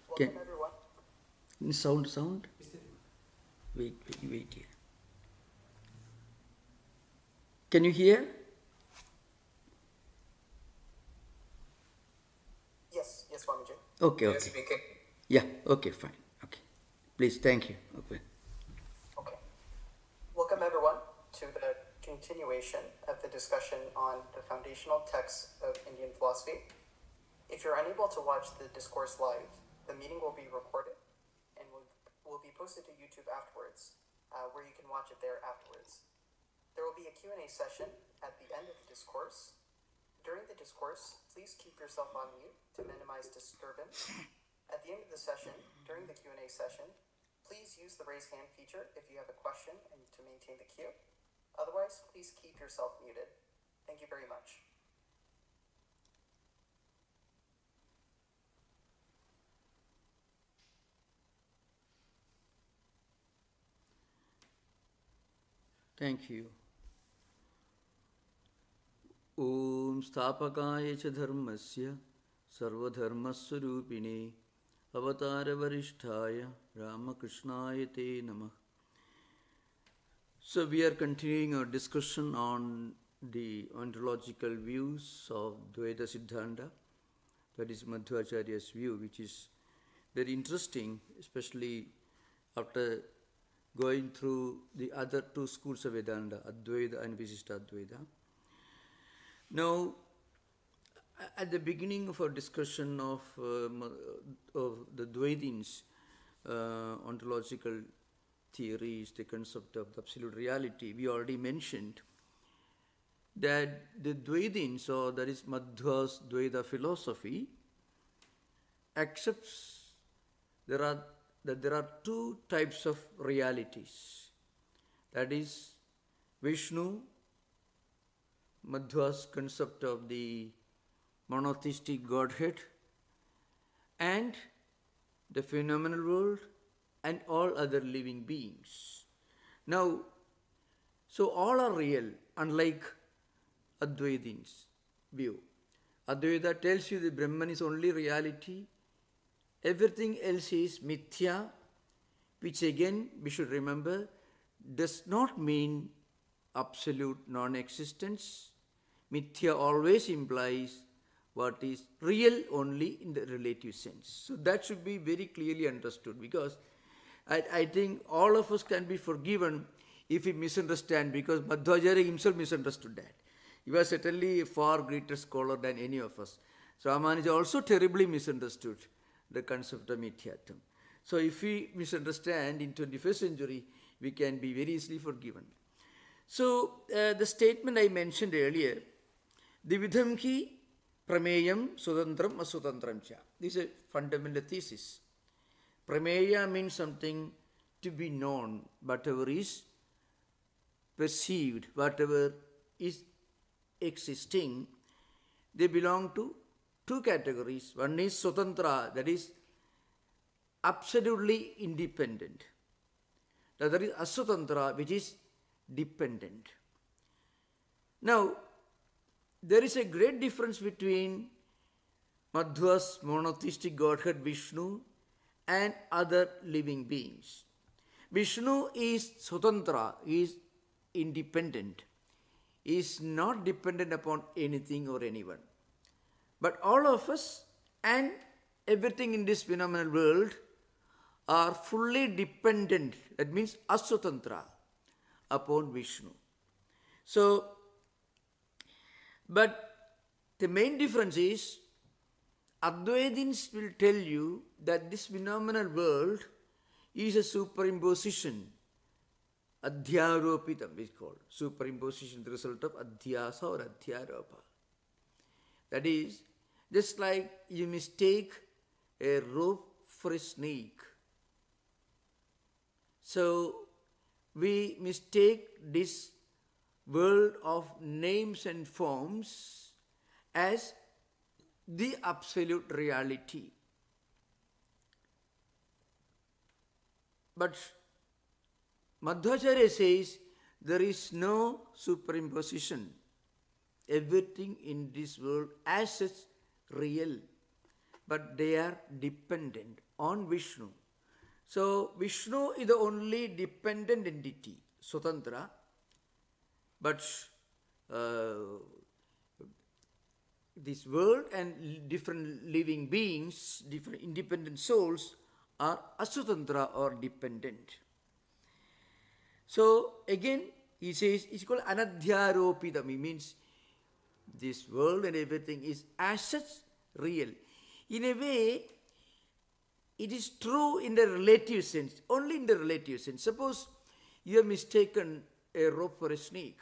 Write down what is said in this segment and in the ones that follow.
Welcome everyone. Sound. Wait here. Can you hear? Yes, Swamiji. Okay. Yes, we can. Yeah, okay, fine. Okay. Please, thank you. Okay. Welcome everyone to the continuation of the discussion on the foundational texts of Indian philosophy. If you're unable to watch the discourse live, the meeting will be recorded and will be posted to YouTube afterwards, where you can watch it there afterwards. There will be a Q&A session at the end of the discourse. During the discourse, please keep yourself on mute to minimize disturbance. At the end of the session, during the Q&A session, please use the raise hand feature if you have a question and to maintain the queue. Otherwise, please keep yourself muted. Thank you very much. Thank you. Om Stapakaya cha dharmasya sarvadharmaswarupine avatara varishtaya Ramakrishnaya te namah. So we are continuing our discussion on the ontological views of Dvaita Siddhanta, that is Madhvacharya's view, which is very interesting, especially after going through the other two schools of Vedanta, Advaita and Visishtadvaita. Now, at the beginning of our discussion of the Dvaitins' ontological theories, the concept of the absolute reality, we already mentioned that the Dvaitins, or that is Madhva's Dvaita philosophy, accepts that there are two types of realities. That is Vishnu, Madhva's concept of the monotheistic Godhead, and the phenomenal world and all other living beings. Now, so all are real, unlike Advaitins' view. Advaita tells you that Brahman is only reality, everything else is mithya, which again we should remember does not mean absolute non-existence. Mithya always implies what is real only in the relative sense. So that should be very clearly understood, because I think all of us can be forgiven if we misunderstand, because Madhvacharya himself misunderstood that. He was certainly a far greater scholar than any of us. So Ramanuja also terribly misunderstood the concept of Mithyatvam. So if we misunderstand in 21st century, we can be very easily forgiven. So the statement I mentioned earlier, Dividham ki prameyam sudantram asudantram cha. This is a fundamental thesis. Prameya means something to be known, whatever is perceived, whatever is existing. They belong to two categories. One is Swatantra, that is absolutely independent. The other is Aswatantra, which is dependent. Now, there is a great difference between Madhva's monotheistic Godhead Vishnu and other living beings. Vishnu is Swatantra, is independent, is not dependent upon anything or anyone. But all of us and everything in this phenomenal world are fully dependent, that means Aswatantra, upon Vishnu. So, but the main difference is, Advaitins will tell you that this phenomenal world is a superimposition. Adhyaropitam is called. Superimposition, the result of adhyasa or adhyaropa. That is, just like you mistake a rope for a snake. So, we mistake this world of names and forms as the absolute reality. But Madhvacharya says there is no superimposition. everything in this world as such real, but they are dependent on Vishnu. So Vishnu is the only dependent entity, Swatantra, but this world and different living beings, different independent souls are aswatantra or dependent. So again, he says it's called anadhyaropidam. It means this world and everything is as such real. In a way, it is true in the relative sense, only in the relative sense. Suppose you have mistaken a rope for a snake,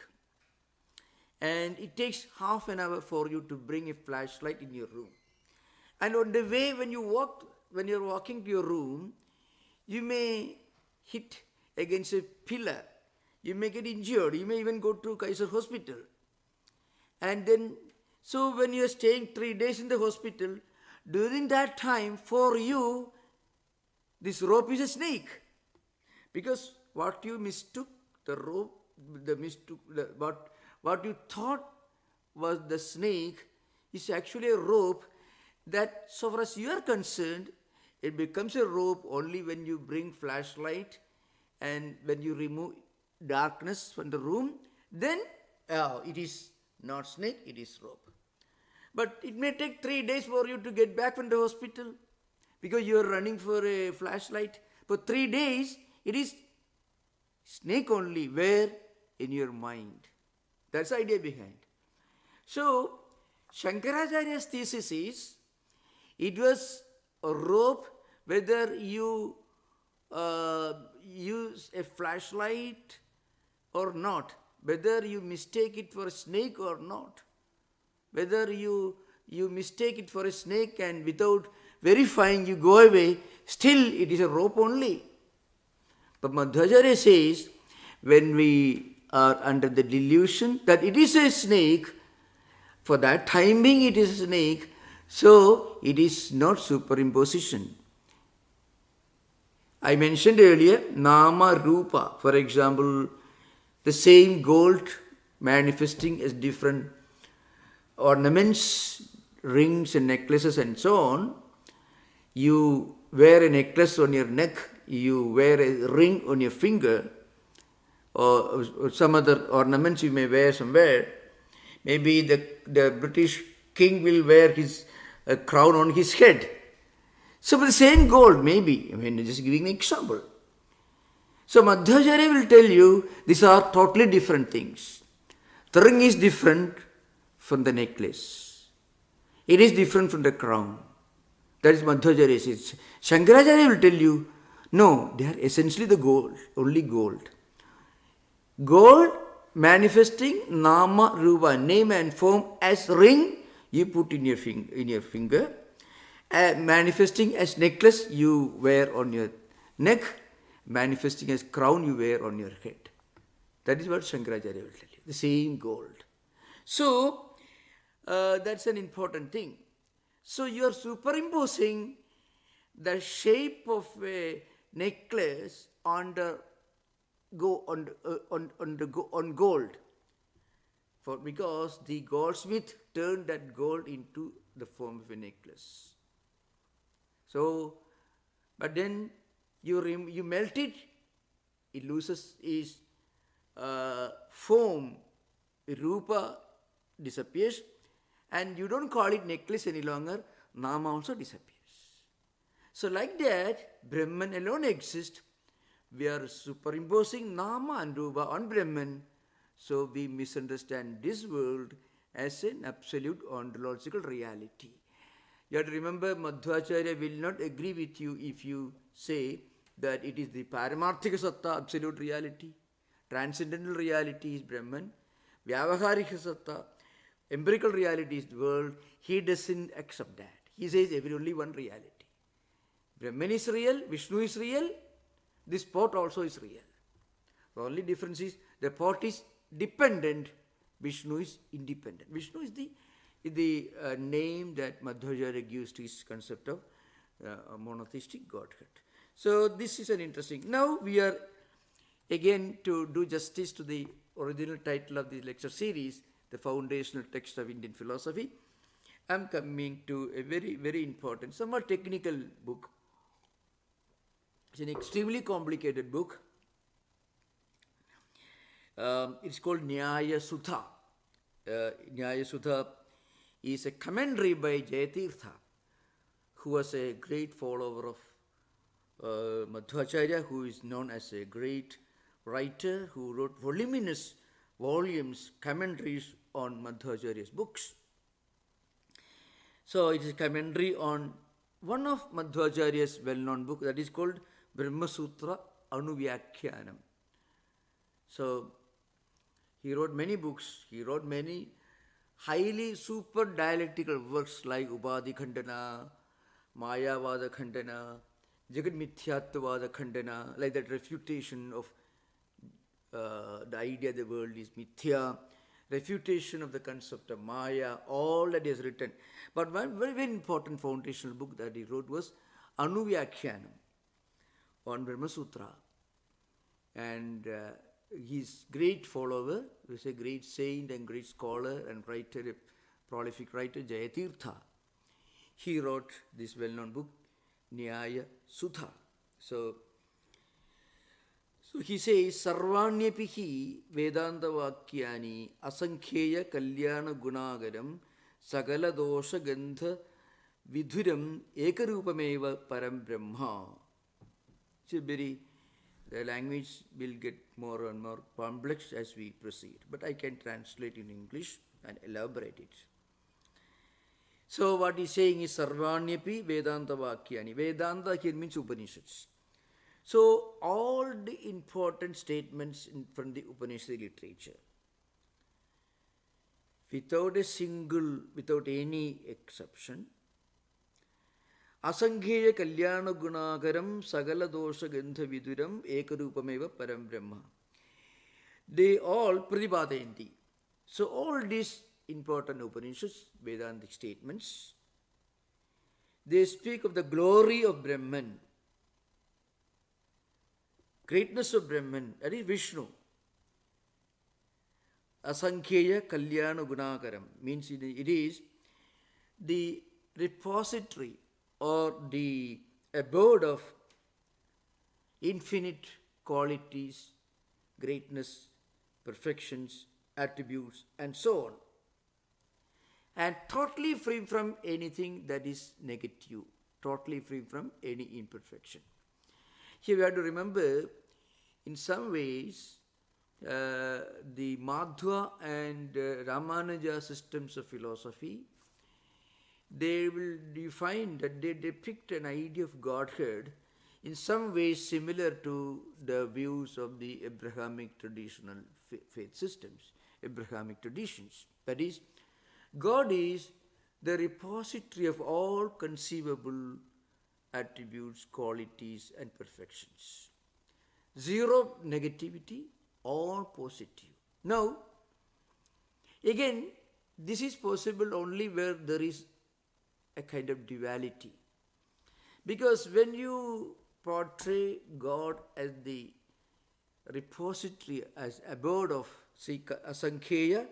and it takes half an hour for you to bring a flashlight in your room. And on the way, when you're walking to your room, you may hit against a pillar. You may get injured. You may even go to Kaiser Hospital. And then, so when you're staying 3 days in the hospital, during that time, for you, this rope is a snake. Because what you mistook, the rope, what you thought was the snake is actually a rope that, so far as you are concerned, it becomes a rope only when you bring flashlight and when you remove darkness from the room, then it is not snake, it is rope. But it may take 3 days for you to get back from the hospital because you are running for a flashlight. For 3 days, it is snake only. Where? In your mind. That's the idea behind. So, Shankaracharya's thesis is, it was a rope whether you use a flashlight or not, whether you mistake it for a snake or not, whether you mistake it for a snake and without verifying you go away, still it is a rope only. But Madhvacharya says, when we are under the delusion that it is a snake, for that time being it is a snake, so it is not superimposition. I mentioned earlier, Nama Rupa, for example, the same gold manifesting as different ornaments, rings and necklaces and so on. You wear a necklace on your neck, you wear a ring on your finger, or some other ornaments you may wear somewhere. Maybe the British king will wear his crown on his head. So the same gold, maybe. I mean, just giving an example. So Madhvacharya will tell you these are totally different things. The ring is different from the necklace. It is different from the crown. That is Madhvacharya says. Shankaracharya will tell you, no, they are essentially the gold, only gold. Gold manifesting Nama Rupa, name and form as ring you put in your finger, manifesting as necklace you wear on your neck, manifesting as crown you wear on your head. That is what Shankaracharya will tell you, the same gold. So, that's an important thing. So, you are superimposing the shape of a necklace on gold, because the goldsmith turned that gold into the form of a necklace. So, but then you melt it, it loses its form, rupa disappears, and you don't call it necklace any longer, nama also disappears. So like that, Brahman alone exists. We are superimposing nama and rupa on Brahman, so we misunderstand this world as an absolute ontological reality. You have to remember, Madhvacharya will not agree with you if you say that it is the Paramarthika Satta, absolute reality. Transcendental reality is Brahman. Vyavaharika Satta, empirical reality is the world. He doesn't accept that. He says only one reality. Brahman is real, Vishnu is real, this pot also is real. The only difference is the pot is dependent, Vishnu is independent. Vishnu is the name that Madhvacharya gives to his concept of monotheistic Godhead. So this is an interesting. Now we are again to do justice to the original title of the lecture series. the foundational text of Indian philosophy, I'm coming to a very, very important, somewhat technical book. It's an extremely complicated book. It's called Nyaya Sudha. Nyaya Sudha is a commentary by Jayatirtha, who was a great follower of Madhvacharya, who is known as a great writer who wrote voluminous volumes, commentaries on Madhvacharya's books. So it is a commentary on one of Madhvacharya's well-known book that is called Brahma Sutra Anuvyakyanam. So he wrote many books. He wrote many highly super dialectical works like Upadhi Khandana, Mayavada Khandana, Jagat Mithyattvada Khandana, like that refutation of the idea the world is mithya, refutation of the concept of Maya, all that he has written. But one very, very important foundational book that he wrote was Anuvyakyanam on Brahma Sutra. And his great follower, who is a great saint and great scholar and writer, a prolific writer, Jayatirtha, he wrote this well-known book, Nyaya Sudha. So he says, Sarvanyapihi Vedanta Vakyani Asankheya Kalyana Gunagaram Sagala Dosha Gandha Vidhuram Ekarupameva Param Brahma. The language will get more and more complex as we proceed, but I can translate in English and elaborate it. So what he's saying is Sarvanyapi Vedanta Vakyani. Vedanta here means Upanishads. So all the important statements from the Upanishad literature, without any exception, Asankheya Kalyana Gunagaram Sagala Dosha Gandha Viduram Ekarupameva Param Brahma. They all pratipadayanti. So all these important Upanishads, Vedantic statements, they speak of the glory of Brahman, greatness of Brahman, that is Vishnu. Asankheya Kalyana Gunakaram means it is the repository or the abode of infinite qualities, greatness, perfections, attributes, and so on. And totally free from anything that is negative, totally free from any imperfection. Here we have to remember, in some ways, the Madhva and Ramanuja systems of philosophy, you find that they depict an idea of Godhead in some ways similar to the views of the Abrahamic traditional faith systems, Abrahamic traditions. That is, God is the repository of all conceivable attributes, qualities, and perfections. Zero negativity, all positive. Now, again, this is possible only where there is a kind of duality. Because when you portray God as the repository, as abode of Asankheya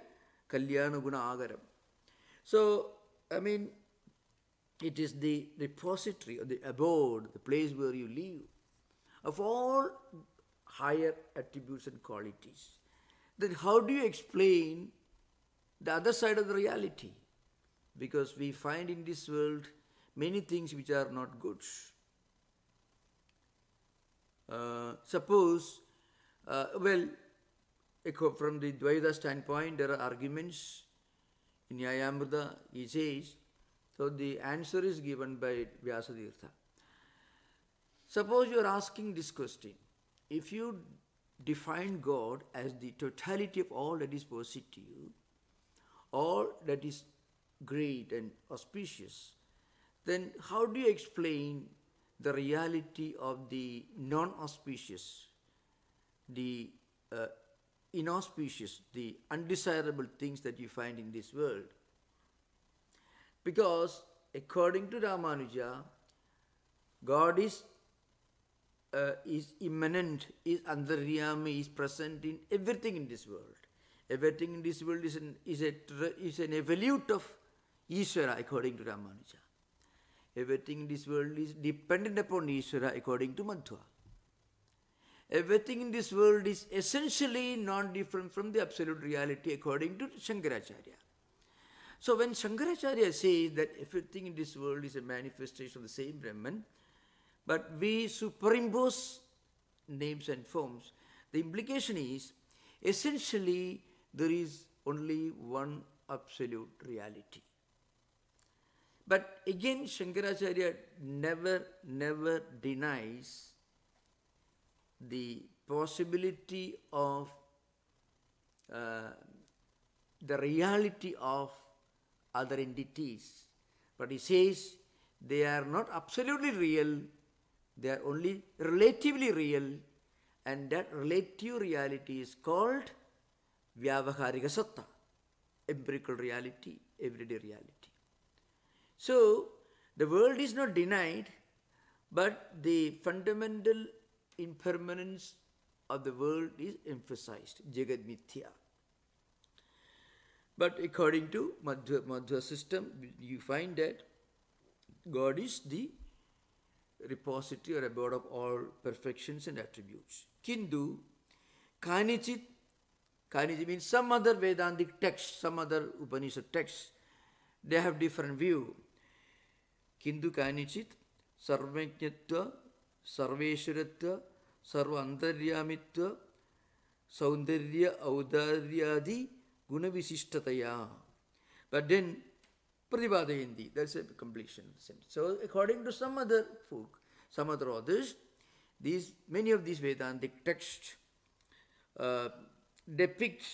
Kalyana Guna Agaram. So, it is the repository or the abode, the place where you live, of all higher attributes and qualities. Then how do you explain the other side of the reality? Because we find in this world many things which are not good. Suppose, from the Dvaita standpoint, there are arguments. In Nyayamrita, he says, so the answer is given by Vyasatirtha. Suppose you are asking this question. If you define God as the totality of all that is positive, all that is great and auspicious, then how do you explain the reality of the non-auspicious, the inauspicious, the undesirable things that you find in this world? Because according to Ramanuja, God is immanent, is antaryami, is present in everything in this world. Everything in this world is an evolute of Ishvara according to Ramanuja. Everything in this world is dependent upon Ishvara according to Madhva. Everything in this world is essentially non-different from the absolute reality according to Shankaracharya. So when Shankaracharya says that everything in this world is a manifestation of the same Brahman, but we superimpose names and forms, the implication is essentially there is only one absolute reality. But again, Shankaracharya never denies the possibility of the reality of other entities. But he says they are not absolutely real, they are only relatively real, and that relative reality is called Vyavaharika Satta, empirical reality, everyday reality. So, the world is not denied, but the fundamental impermanence of the world is emphasized, Jagad Mithya. But according to Madhva system, you find that God is the repository or abode of all perfections and attributes. Kindu, Kanichit means some other Vedantic text, some other Upanishad text, they have different view. Kindu Kanichit, Sarvajnatva, Sarveshwaratva, Sarva Antaryamitva, Saundarya Audaryadi Gunavisishtataya. But then Pratibadayanti, that's a completion of the sentence. So according to some other folk, some other authors, many of these Vedantic texts depict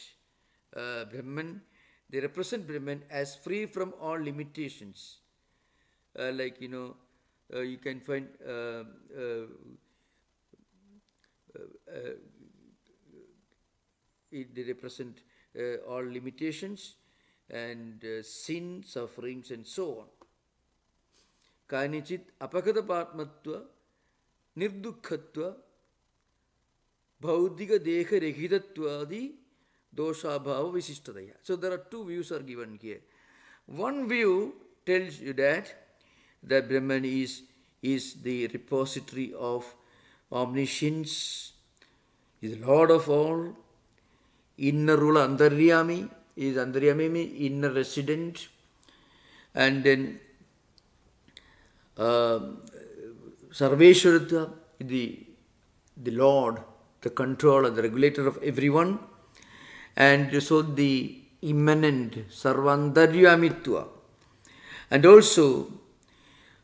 Brahman, they represent Brahman as free from all limitations. You can find they represent all limitations and sin, sufferings, and so on. Kanichit apakata patmatva, nirdukhatva, bhaudika dekha rehitattvadi, doshabhava visishtadaya. So there are two views are given here. One view tells you that Brahman is the repository of omniscience, is the Lord of all, inner ruler Antaryami, is Antaryami means inner resident, and then Sarveshwaratva, the Lord, the controller, the regulator of everyone, and so the immanent Sarvantaryamitva, and also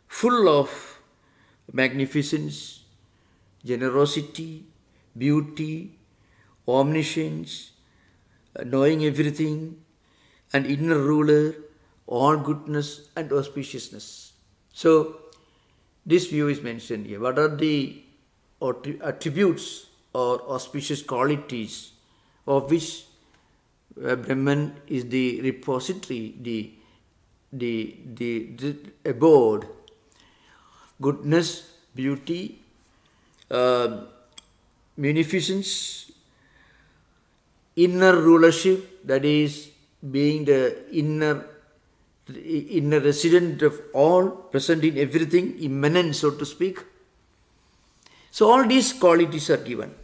full of magnificence, generosity, beauty, omniscience, knowing everything, and inner ruler, all goodness and auspiciousness. So, this view is mentioned here. What are the attributes or auspicious qualities of which Brahman is the repository, the abode? Goodness, beauty, munificence, inner rulership, that is being the inner resident of all, present in everything, immanent, so to speak. So all these qualities are given.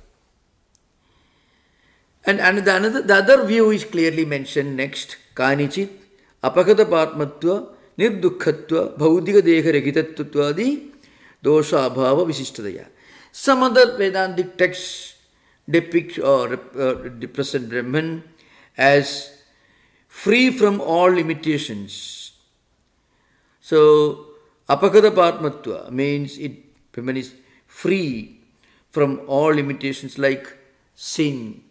And the other view is clearly mentioned next. Kanichit, apakata patmatva, nirdukhatva, bhaudika dekha rehitattvadi, dosha abhava visishtadaya. Some other Vedantic texts depict or represent Brahman as free from all limitations. So, apakata patmatva means Brahman is free from all limitations like sin.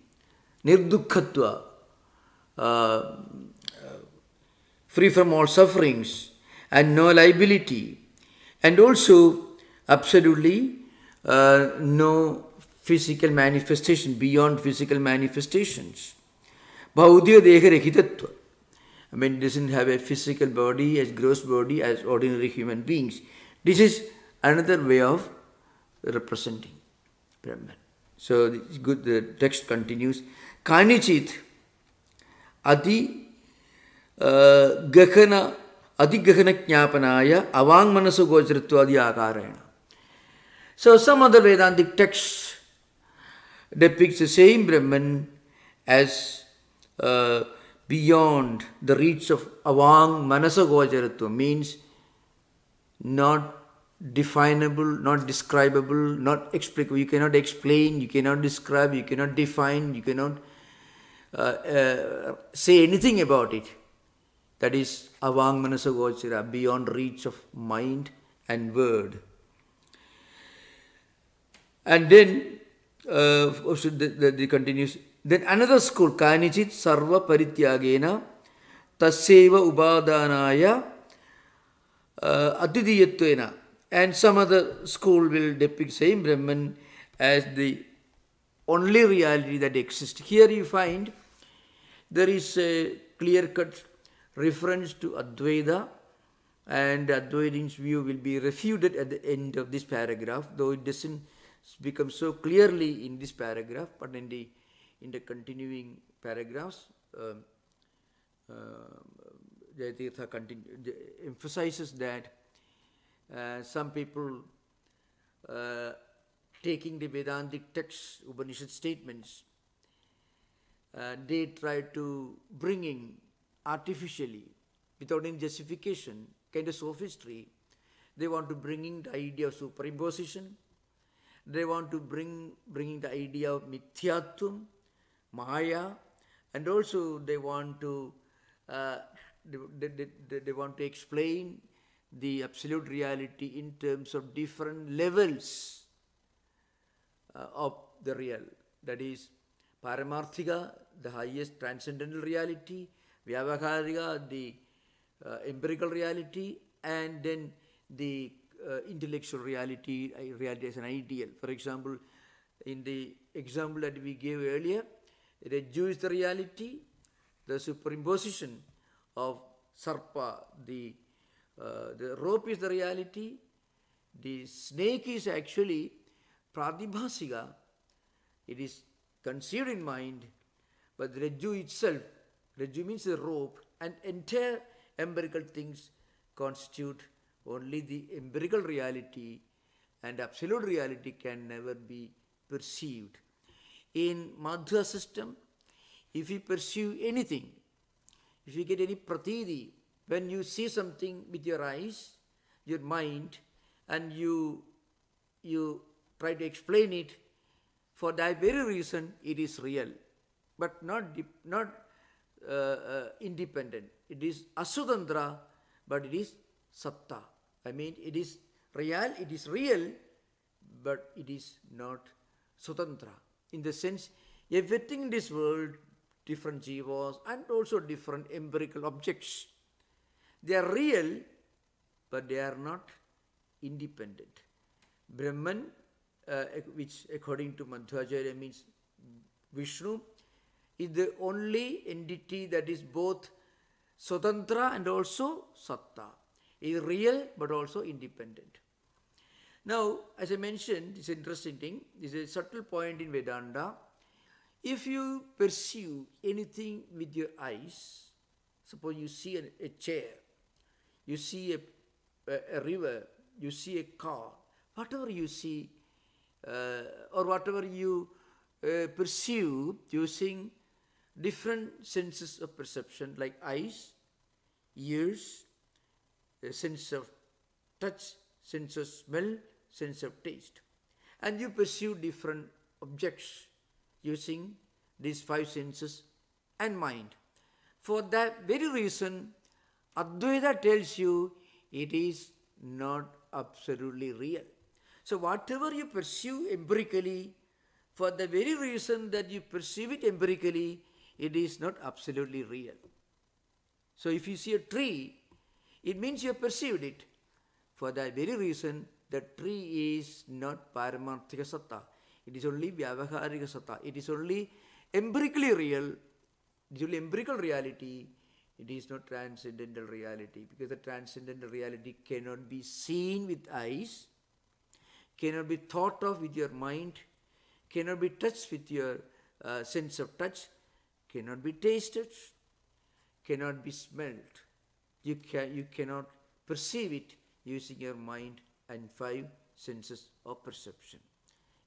Nirdukhatva, free from all sufferings and no liability, and also absolutely no physical manifestation, beyond physical manifestations. Bhaudya deha rehitatva, I mean, doesn't have a physical body, as gross body, as ordinary human beings. This is another way of representing Brahman. So it's good, the text continues. Kanichit, adi gahana adigahana jnapanaya avang manasu gocharitvadi akarena. So some other Vedantic texts depicts the same Brahman as beyond the reach of avang manasa gocharatva, means not definable, not describable, not explicable. You cannot explain, you cannot describe, you cannot define, you cannot say anything about it. That is avang manasa gochara, beyond reach of mind and word. And then the continues. Then another school, Kanichit Sarva Parityagena Tasseva Upadanaya Adidiyattvena. And some other school will depict same Brahman as the only reality that exists. Here you find there is a clear-cut reference to Advaita, and Advaita's view will be refuted at the end of this paragraph, though it doesn't become so clearly in this paragraph, but in the continuing paragraphs, Jayatirtha emphasizes that some people taking the Vedantic texts, Upanishad statements, they try to bring in artificially, without any justification, kind of sophistry. They want to bring in the idea of superimposition. They want to bring in the idea of mithyatvam, maya, and also they want to they want to explain the absolute reality in terms of different levels of the real. That is, Paramarthika, the highest transcendental reality, Vyavaharika, the empirical reality, and then the intellectual reality as an ideal. For example, in the example that we gave earlier, the Jew is the reality, the superimposition of Sarpa, the rope is the reality, the snake is actually Pratibhasika, it is conceived in mind, but the Rajju itself, Rajju means the rope, and entire empirical things constitute only the empirical reality, and absolute reality can never be perceived. In Madhva system, if you perceive anything, if you get any pratiti, when you see something with your eyes, your mind, and you try to explain it, for that very reason it is real, but not independent. It is asutantra, but it is satta. I mean, it is real, but it is not sutantra. In the sense, everything in this world, different jivas and also different empirical objects, they are real, but they are not independent. Brahman, which according to Madhvacharya means Vishnu, is the only entity that is both Swatantra and also Satta. Is real but also independent. Now, as I mentioned, this interesting thing, this is a subtle point in Vedanta. If you perceive anything with your eyes, suppose you see a chair, you see a river, you see a car, whatever you see or whatever you perceive using different senses of perception like eyes, ears, sense of touch, sense of smell, sense of taste. And you perceive different objects using these five senses and mind. For that very reason, Advaita tells you it is not absolutely real. So whatever you perceive empirically, for the very reason that you perceive it empirically, it is not absolutely real. So if you see a tree, it means you have perceived it. For that very reason, the tree is not Paramarthika Satta. It is only Vyavaharika Satta. It is only empirically real. It is only empirical reality. It is not transcendental reality, because the transcendental reality cannot be seen with eyes, cannot be thought of with your mind, cannot be touched with your sense of touch, cannot be tasted, cannot be smelled. You cannot perceive it using your mind and 5 senses of perception.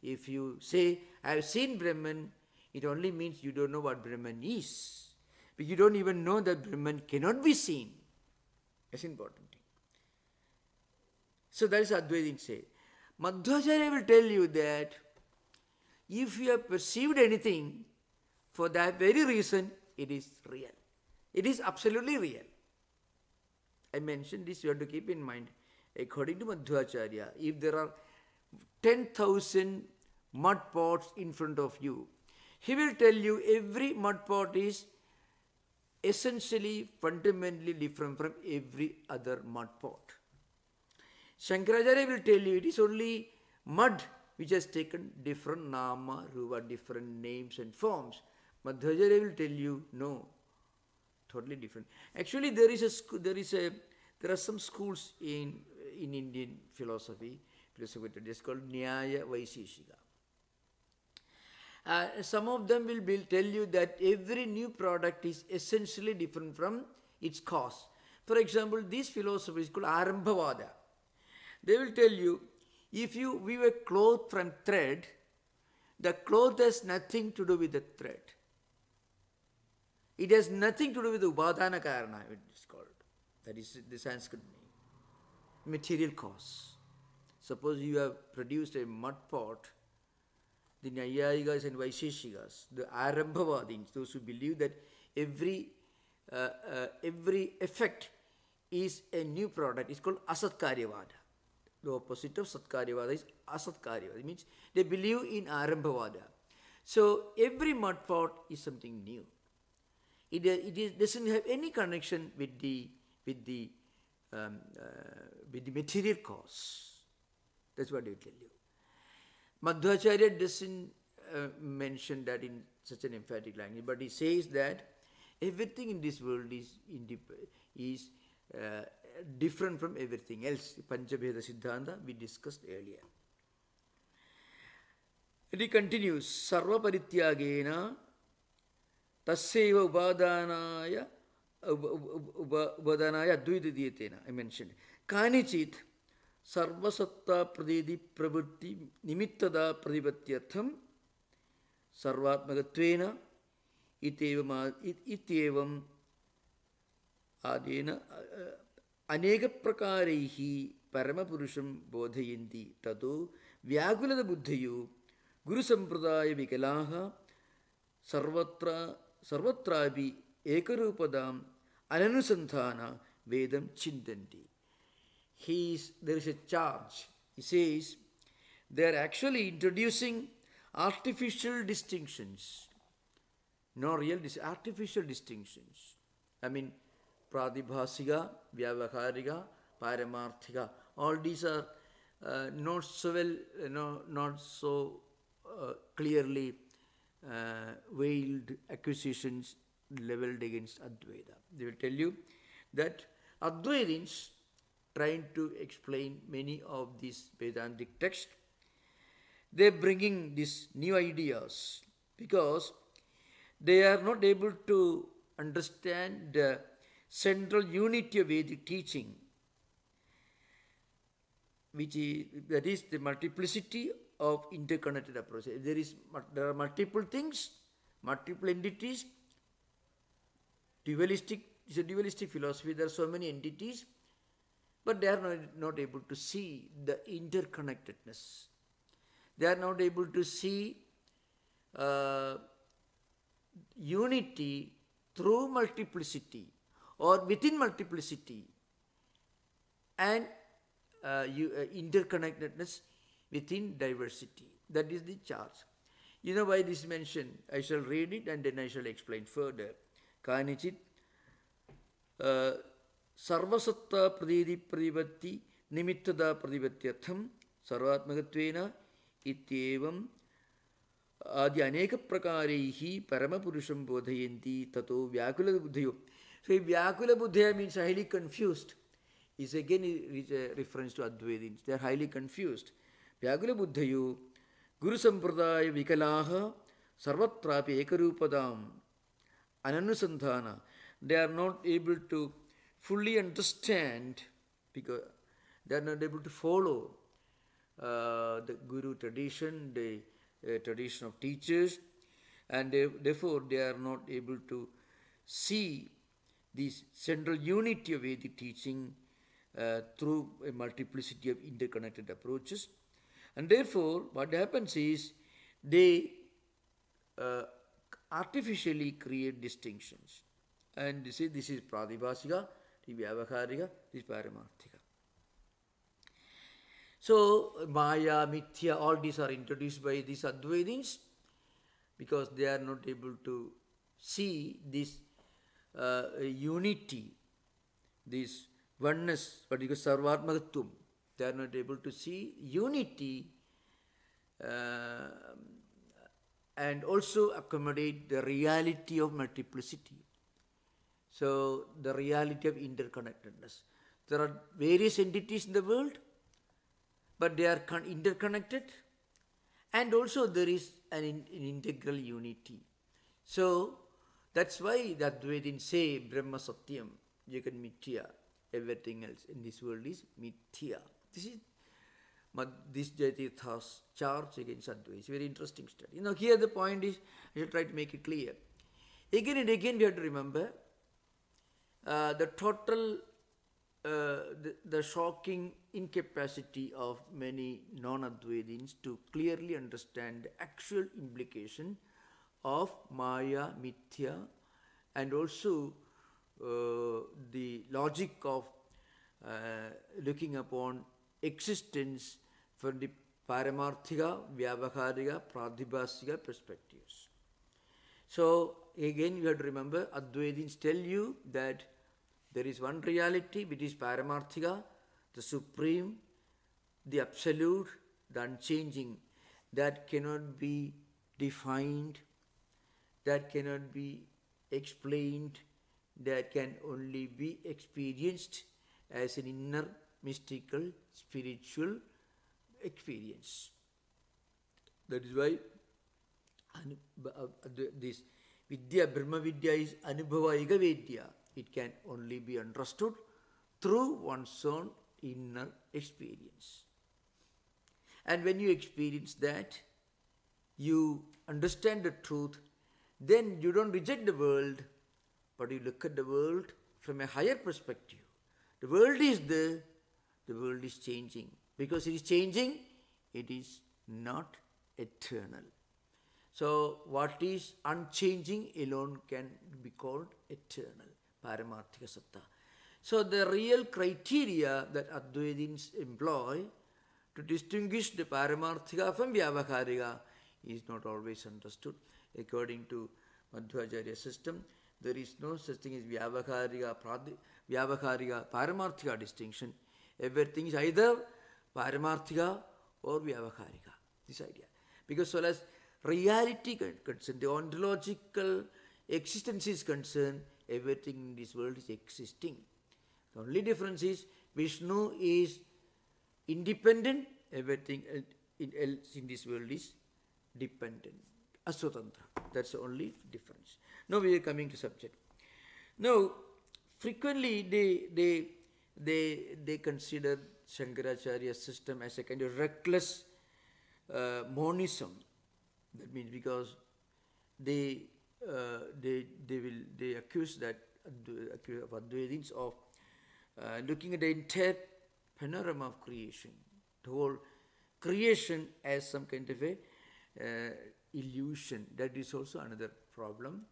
If you say, I have seen Brahman, it only means you don't know what Brahman is. But you don't even know that Brahman cannot be seen. That's important thing. So that is Advaita say. Madhvacharya will tell you that if you have perceived anything, for that very reason, it is real. It is absolutely real. I mentioned this, you have to keep in mind. According to Madhvacharya, if there are 10,000 mud pots in front of you, he will tell you every mud pot is essentially, fundamentally different from every other mud pot. Shankaracharya will tell you it is only mud which has taken different nama, rupa, different names and forms. Madhvacharya will tell you, no, totally different. Actually, there are some schools in Indian philosophy. It's called Nyaya Vaiseshika. Some of them will tell you that every new product is essentially different from its cause. For example, this philosophy is called Arambhavada. They will tell you, if you weave a cloth from thread, the cloth has nothing to do with the thread. It has nothing to do with the Upadana Karana, it is called. That is the Sanskrit name. Material cause. Suppose you have produced a mud pot, the Nyayikas and Vaisheshikas, the Arambhavadins, those who believe that every effect is a new product, is called Asatkaryavada. The opposite of Satkaryavada is Asatkaryavada. It means they believe in Arambhavada. So every mud pot is something new. It doesn't have any connection with the material cause. That's what they will tell you. Madhvacharya doesn't mention that in such an emphatic language, but he says that everything in this world is different from everything else. Panchabheda Siddhanta we discussed earlier. And he continues, Sarva Parityagena Tasseva Upadanaya Advaita Diyatena. I mentioned. Kanichit Sarvasatta Pradedi Pravritti Nimittada Pradipatyartham Sarvatmagatvena Ityevam Adena Aneka Prakarehi Paramapurusham Bodhayanti Tato Vyagulada Buddhayu Guru Sampradaya Vikalaha Sarvatrabi Ekarupadam Ananusandhana Vedam Chintanti. There is a charge. He says they are actually introducing artificial distinctions. No real, artificial distinctions. I mean, Pradibhasika, Vyavaharika, Paramarthika. All these are not so well, not so clearly veiled accusations leveled against Advaita. They will tell you that Advaitins, trying to explain many of these Vedantic texts, they are bringing these new ideas because they are not able to understand the central unity of Vedic teaching, that is the multiplicity of interconnected approaches. There are multiple things, multiple entities. It's a dualistic philosophy. There are so many entities, but they are not able to see the interconnectedness. They are not able to see unity through multiplicity or within multiplicity and interconnectedness within diversity. That is the charge. You know why this is mentioned? I shall read it and then I shall explain further. Kanichit Sarvasatta Pradedi Pradipatti Nimittada Pradipatyartham Sarvatmagatvena Ityevam Adi Aneka Prakarehi Paramapurusham Bodhayanti Tato Vyakula Buddhayo. So Vyakula Buddhaya means highly confused. Is again a reference to Advaitins. They are highly confused. Vyakula Buddhayo Guru Sampradaya Vikalaha Sarvatrapi Ekarupadam Ananusandhana they are not able to fully understand, because they are not able to follow the Guru tradition, the tradition of teachers, and therefore they are not able to see this central unity of Vedic teaching through a multiplicity of interconnected approaches. And therefore, what happens is they artificially create distinctions. And they say this is Pradibhasika, this is Vyavaharika, this is Paramarthika. So, Maya, Mithya, all these are introduced by these Advaitins because they are not able to see this unity, this oneness, what you call Sarvatmagatum. They are not able to see unity and also accommodate the reality of multiplicity. So, the reality of interconnectedness. There are various entities in the world, but they are interconnected, and also there is an integral unity. So, that's why the Advaitins say Brahma Satyam, Jagat Mithya, everything else in this world is Mithya. This is this Jayatirtha's charge against Advaita. It's a very interesting study. Here the point is, I should try to make it clear. Again and again we have to remember the total, the shocking incapacity of many non-Advaitins to clearly understand the actual implication of Maya, Mithya, and also the logic of looking upon existence from the Paramarthika, Vyavaharika, Pradibhasika perspectives. So, again you have to remember, Advaitins tell you that there is one reality which is Paramarthika, the supreme, the absolute, the unchanging, that cannot be defined, that cannot be explained, that can only be experienced as an inner mystical spiritual experience. That is why this Vidya, Brahma Vidya is Anubhava Ega Vidya. It can only be understood through one's own inner experience. And when you experience that, you understand the truth, then you don't reject the world, but you look at the world from a higher perspective. The world is there, the world is changing. Because it is changing, it is not eternal. So, what is unchanging alone can be called eternal, Paramarthika Satta. So, the real criteria that Advaitins employ to distinguish the Paramarthika from Vyavaharika is not always understood. According to Madhvacharya system, there is no such thing as Vyavaharika, Paramarthika distinction. Everything is either Paramarthika or Vyavaharika, this idea. Because so as reality concerned, the ontological existence is concerned, everything in this world is existing. The only difference is Vishnu is independent, everything else in this world is dependent, aswatantra. That's the only difference. Now we are coming to subject. Now, frequently they consider Shankaracharya's system as a kind of reckless monism. That means because they accuse Advaitins of looking at the entire panorama of creation, the whole creation as some kind of a illusion. That is also another problem.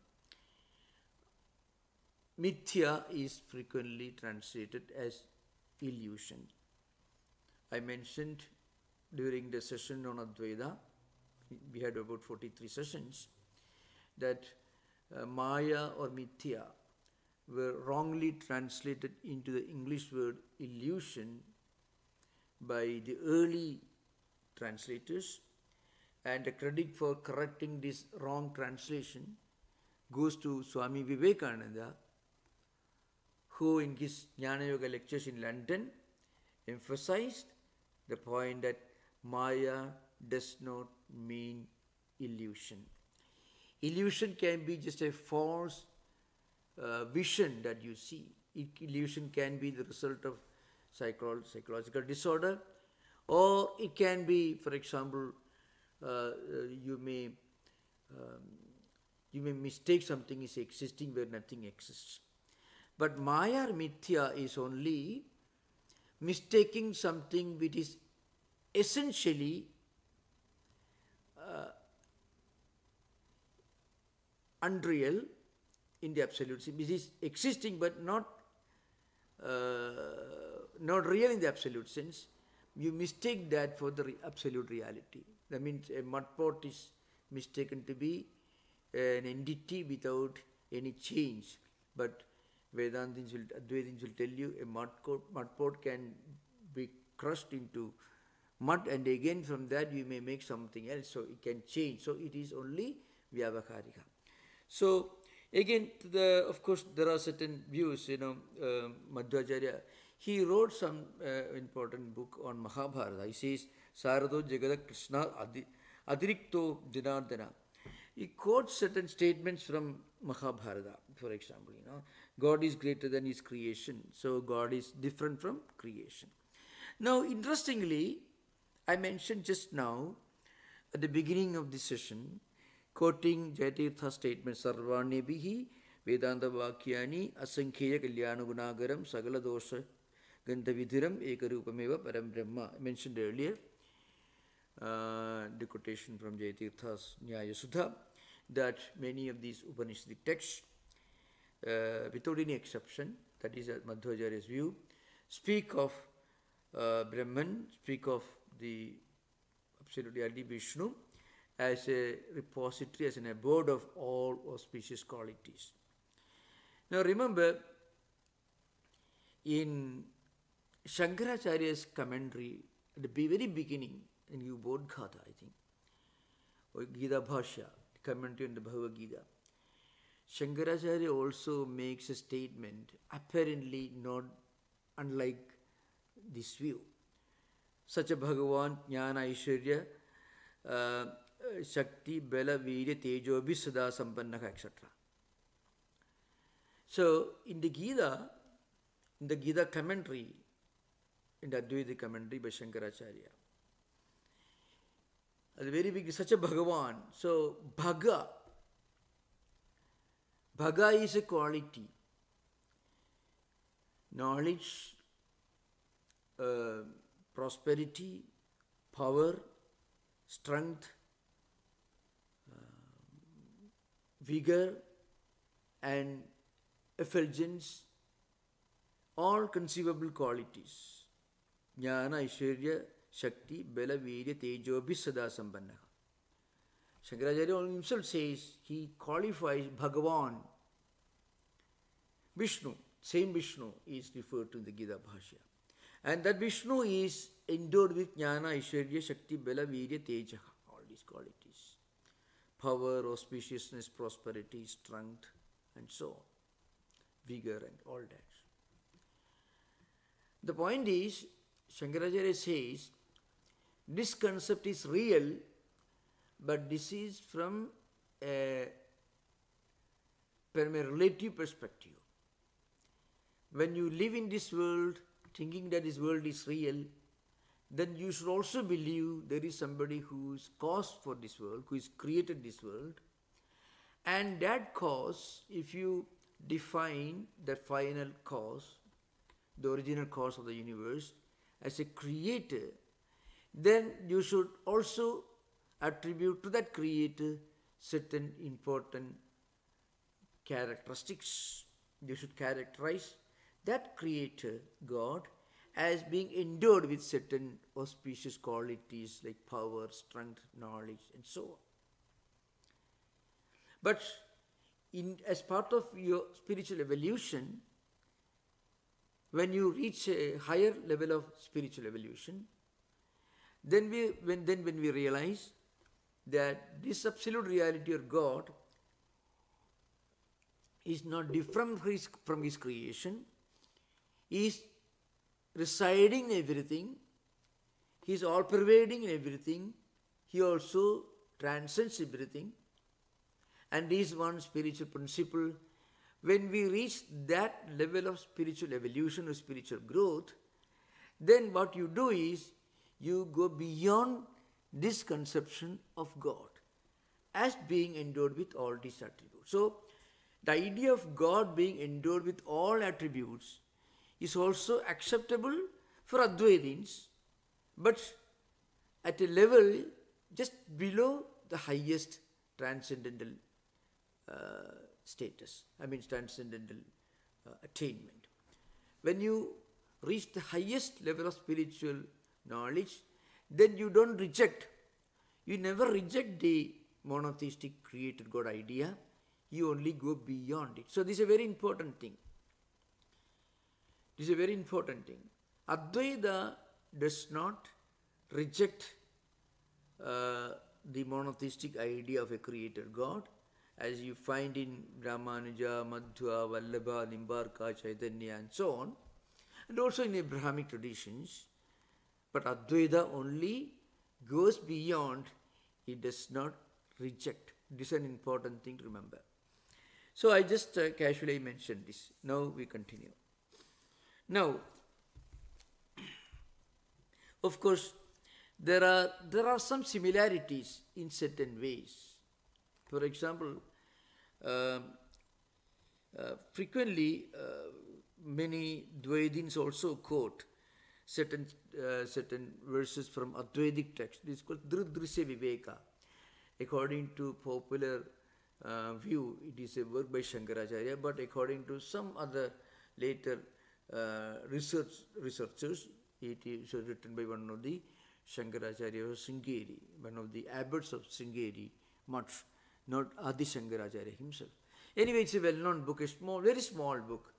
Mithya is frequently translated as illusion. I mentioned during the session on Advaita, we had about 43 sessions, that Maya or Mithya were wrongly translated into the English word illusion by the early translators, and the credit for correcting this wrong translation goes to Swami Vivekananda, who in his Jnana Yoga lectures in London emphasized the point that Maya does not mean illusion. Illusion can be just a false vision that you see. Illusion can be the result of psychological disorder, or it can be, for example, you may mistake something is existing where nothing exists. But Maya or Mithya is only mistaking something which is essentially unreal in the absolute sense. It is existing but not real in the absolute sense. You mistake that for the absolute reality. That means a mud pot is mistaken to be an entity without any change. But Advaitins will tell you a mud pot can be crushed into mud, and again from that you may make something else, so it can change. So it is only vyavaharika. So again, of course, there are certain views, Madhvacharya, he wrote some important book on Mahabharata. He says, Sarado Jagada Krishna Adirikto Dinardana. He quotes certain statements from Mahabharata, for example, God is greater than his creation, so God is different from creation. Now, interestingly, I mentioned just now, at the beginning of this session, quoting Jayatirtha's statement, Sarvanebihi Vedanta Vakyani Asankheya Kalyana Gunagaram Sagala Dosha Gandhavidhiram Ekarupameva Param Brahma. I mentioned earlier the quotation from Jayatirtha's Nyaya Sudha, that many of these Upanishadic texts, without any exception, that is Madhvacharya's view, speak of Brahman, speak of the absolute reality Vishnu as a repository, as an abode of all auspicious qualities. Now remember, in Shankaracharya's commentary, at the very beginning, in Bodhgata, I think, or Gita Bhashya, commentary on the Bhagavad Gita, Shankaracharya also makes a statement apparently not unlike this view. Such a Bhagavan, Jnana, Aishwarya, Shakti, Bala, Virya, Tejo, Abhisada, Sampannaka, etc. So, in the Gita commentary, in the Advaita commentary by Shankaracharya, at the very beginning, such a Bhagavan. So, Bhaga is a quality. Knowledge, prosperity, power, strength, vigor, and effulgence, all conceivable qualities. Jnana, Aishwarya, Shakti, Bala, Virya, Tejo, Abhisada, Sampannaka. Shankaracharya himself says, he qualifies Bhagavan. Vishnu, same Vishnu is referred to in the Gita Bhashya. And that Vishnu is endowed with Jnana, Aishwarya, Shakti, Bala, Virya, Teja, all these qualities. Power, auspiciousness, prosperity, strength, and so on. Vigor and all that. The point is, Shankaracharya says, this concept is real, but this is from a relative perspective. When you live in this world, thinking that this world is real, then you should also believe there is somebody who is cause for this world, who has created this world. And that cause, if you define the final cause, the original cause of the universe, as a creator, then you should also attribute to that creator certain important characteristics. You should characterize that creator, God, as being endowed with certain auspicious qualities like power, strength, knowledge, and so on. But as part of your spiritual evolution, when you reach a higher level of spiritual evolution, then when we realize that this absolute reality of God is not different from His creation, He is residing in everything, He is all-pervading in everything, He also transcends everything, and this one spiritual principle when we reach that level of spiritual evolution or spiritual growth, then what you do is you go beyond this conception of God as being endowed with all these attributes. So, the idea of God being endowed with all attributes is also acceptable for Advaitins, but at a level just below the highest transcendental status, transcendental attainment. When you reach the highest level of spiritual knowledge, then you don't reject, you never reject the monotheistic created God idea, you only go beyond it. So this is a very important thing. This is a very important thing. Advaita does not reject the monotheistic idea of a creator God, as you find in Ramanuja, Madhva, Vallabha, Nimbarka, Chaitanya and so on, and also in Abrahamic traditions. But Advaita only goes beyond, it does not reject. This is an important thing to remember. So I just casually mentioned this. Now we continue. Now, of course, there are some similarities in certain ways. For example, frequently many Dvaitins also quote certain verses from Advaitic text. This is called Drisya Viveka. According to popular view, it is a work by Shankaracharya, but according to some other later researchers, it is written by one of the Shankaracharya of Sringeri, one of the abbots of Sringeri Much, not Adi Shankaracharya himself. Anyway, it's a well-known book, a small, very small book,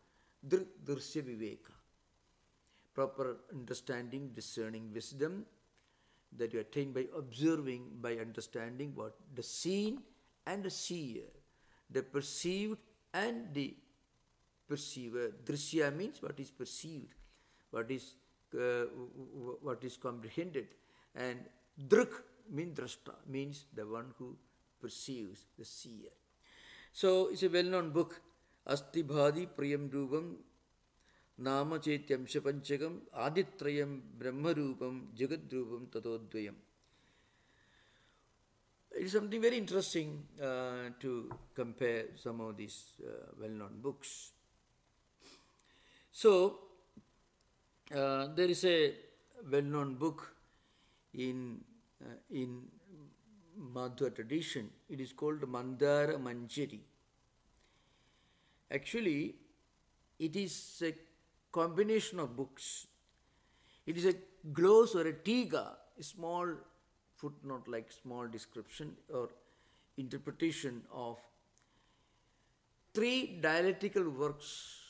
Drisya Viveka. Proper understanding, discerning wisdom that you attain by observing, by understanding what the seen and the seer, the perceived and the perceiver. Drishya means what is perceived, what is comprehended, and Drik means drashta, means the one who perceives, the seer. So it's a well-known book. Asti bhadi priyam rupam nama chetyam shapanchakam aditrayam brahmarupam jagadrupam tatodvayam. It is something very interesting to compare some of these well-known books. So, there is a well-known book in Madhva tradition. It is called Mandara Manjari. Actually, it is a combination of books. It is a gloss or a tiga, a small footnote like small description or interpretation of 3 dialectical works,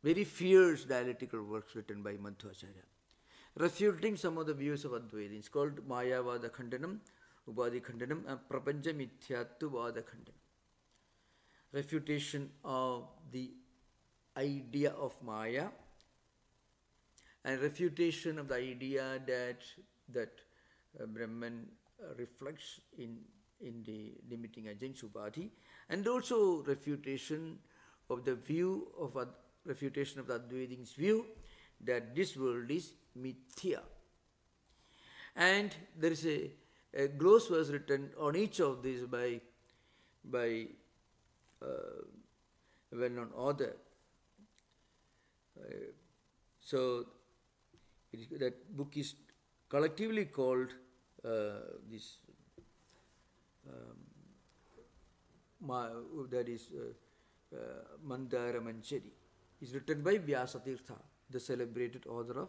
very fierce dialectical works written by Madhvacharya, refuting some of the views of Advaita. It's called Mayavada Khandanam, Upadhi Khandanam, and Prapancha Mithyattvada Khandanam. Refutation of the idea of Maya and refutation of the idea that Brahman reflects in the limiting agents Upadhi, and also refutation of the view of refutation of the Advaitin's view that this world is mithya. And there is a gloss was written on each of these by a well-known author. So that book is collectively called Mandara Manjari. It's written by Vyasatirtha, the celebrated author of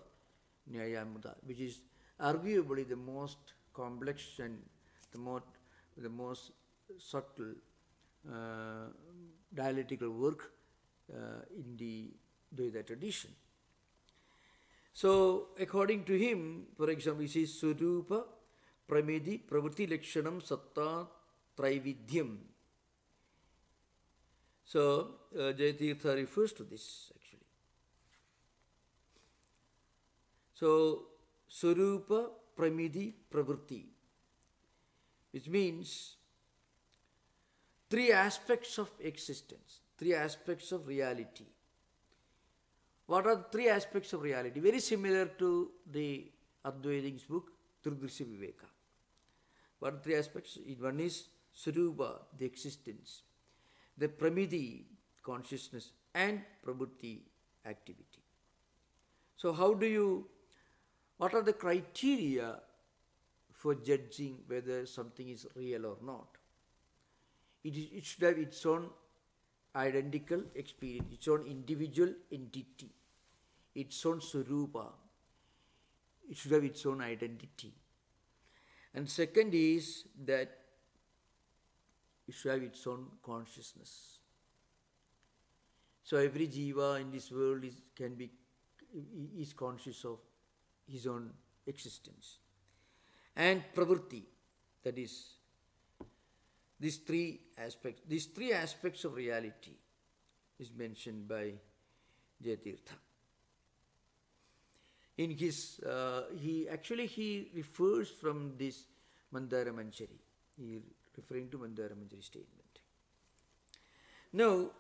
Nyayamrita, which is arguably the most complex and the most subtle dialectical work in the Dvaita tradition. So, according to him, for example, he says Surupa Pramedi Pravritti Lakshanam Satta Traividyam. So, Jayatirtha refers to this actually. So, Surupa Pramedi Pravritti, which means 3 aspects of existence, three aspects of reality. What are the three aspects of reality? Very similar to the Advaiting's book, Tridrisya Viveka. What are the three aspects? One is Surupa, the existence, the Pramiti, consciousness, and Prabhuti, activity. So what are the criteria for judging whether something is real or not? It should have its own identical experience, its own individual entity, its own Surupa. It should have its own identity. And second is that it should have its own consciousness. So every jiva in this world is conscious of his own existence. And pravritti, that is, these three aspects of reality is mentioned by Jayatirtha. In his, he refers from this Mandara Manjari. He is referring to Mandara Manjari statement. Now,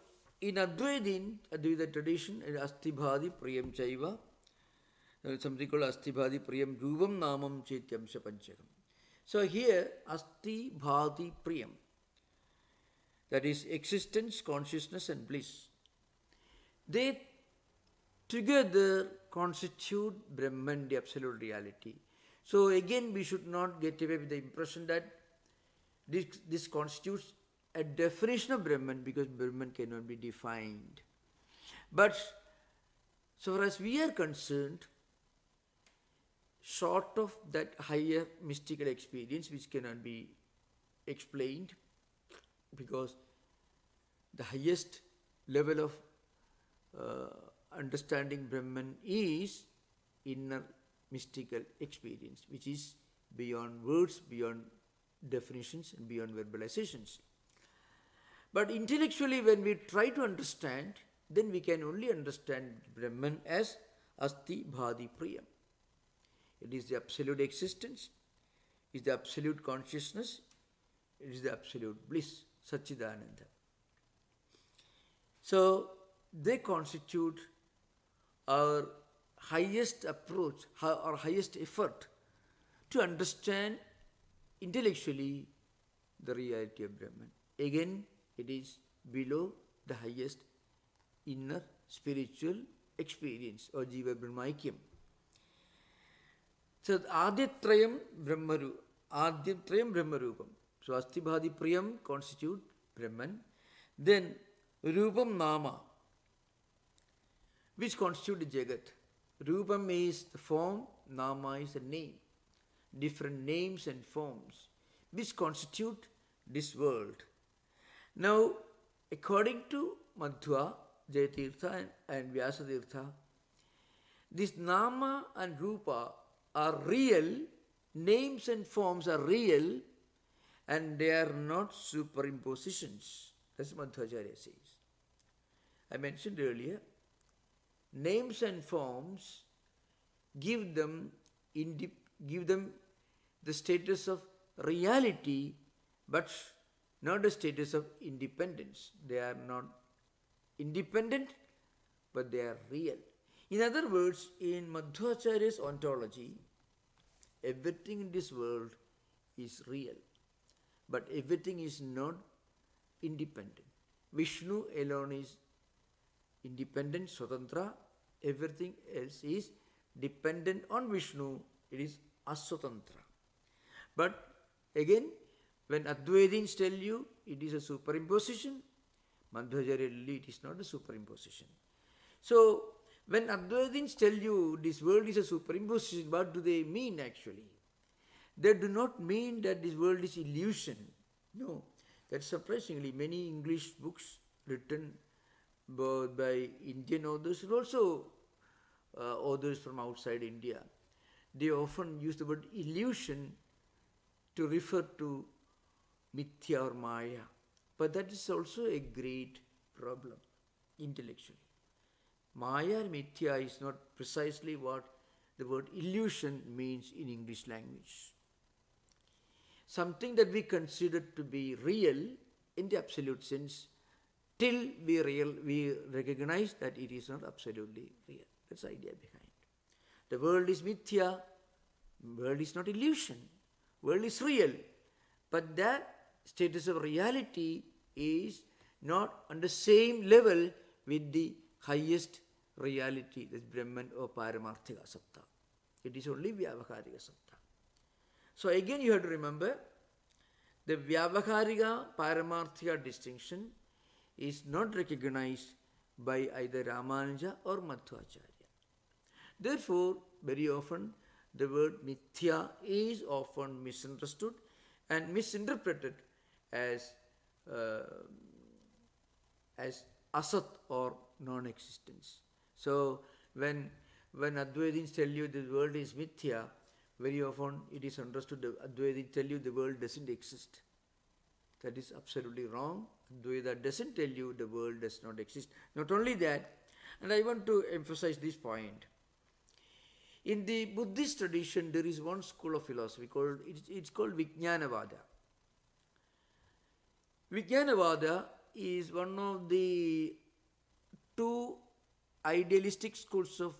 in Advaita tradition, Asti Bhadi Priyam Chaiva, something called Asti Bhadi Priyam Rupam Namam Chetyam Panchakam. So here, Asti Bhadi Priyam, that is existence, consciousness and bliss, they together constitute Brahman, the absolute reality. So again, we should not get away with the impression that this constitutes a definition of Brahman, because Brahman cannot be defined. But so far as we are concerned, short of that higher mystical experience which cannot be explained, because the highest level of understanding Brahman is inner mystical experience, which is beyond words, beyond definitions and beyond verbalizations. But intellectually, when we try to understand, then we can only understand Brahman as Asti Bhadi Priyam. It is the absolute existence, it is the absolute consciousness, it is the absolute bliss, Satchidananda. So, they constitute our highest approach, our highest effort to understand intellectually the reality of Brahman. Again, it is below the highest inner spiritual experience or Jiva Brahmaikyam. So, Aditrayam Brahmarupam. So, Asti Bhadi Priyam constitute Brahman. Then, Rupam Nama, which constitute the Jagat. Rupam is the form, Nama is the name. Different names and forms, which constitute this world. Now, according to Madhva, Jayatirtha and Vyasatirtha, this Nama and Rupa are real, names and forms are real, and they are not superimpositions. That's what Madhvacharya says. I mentioned earlier, names and forms give them the status of reality, but not the status of independence. They are not independent, but they are real. In other words, in Madhvacharya's ontology, everything in this world is real, but everything is not independent. Vishnu alone is independent, Swatantra. Everything else is dependent on Vishnu. It is Aswatantra. But again, when Advaitins tell you it is a superimposition, Madhvacharya, it is not a superimposition. So, when Advaitins tell you this world is a superimposition, what do they mean actually? They do not mean that this world is illusion. No. That surprisingly, many English books written both by Indian authors and also authors from outside India, they often use the word illusion to refer to mithya or maya. But that is also a great problem intellectually. Maya and mithya is not precisely what the word illusion means in English language. Something that we consider to be real in the absolute sense till we recognize that it is not absolutely real. That's the idea behind. The world is mithya, world is not illusion, world is real. But that status of reality is not on the same level with the highest reality, that's Brahman or Paramarthika Satta. It is only Vyavaharika Satta. So again you have to remember, the Vyavaharika Paramarthika distinction is not recognized by either Ramanuja or Madhvacharya. Therefore, very often the word mithya is often misunderstood and misinterpreted as asat or non-existence. So when Advaitins tell you the world is mithya, very often it is understood that Advaitins tell you the world doesn't exist. That is absolutely wrong. Dvaita doesn't tell you the world does not exist. Not only that, and I want to emphasize this point. In the Buddhist tradition, there is one school of philosophy called, it's called Vijnanavada. Vijnanavada is one of the two idealistic schools of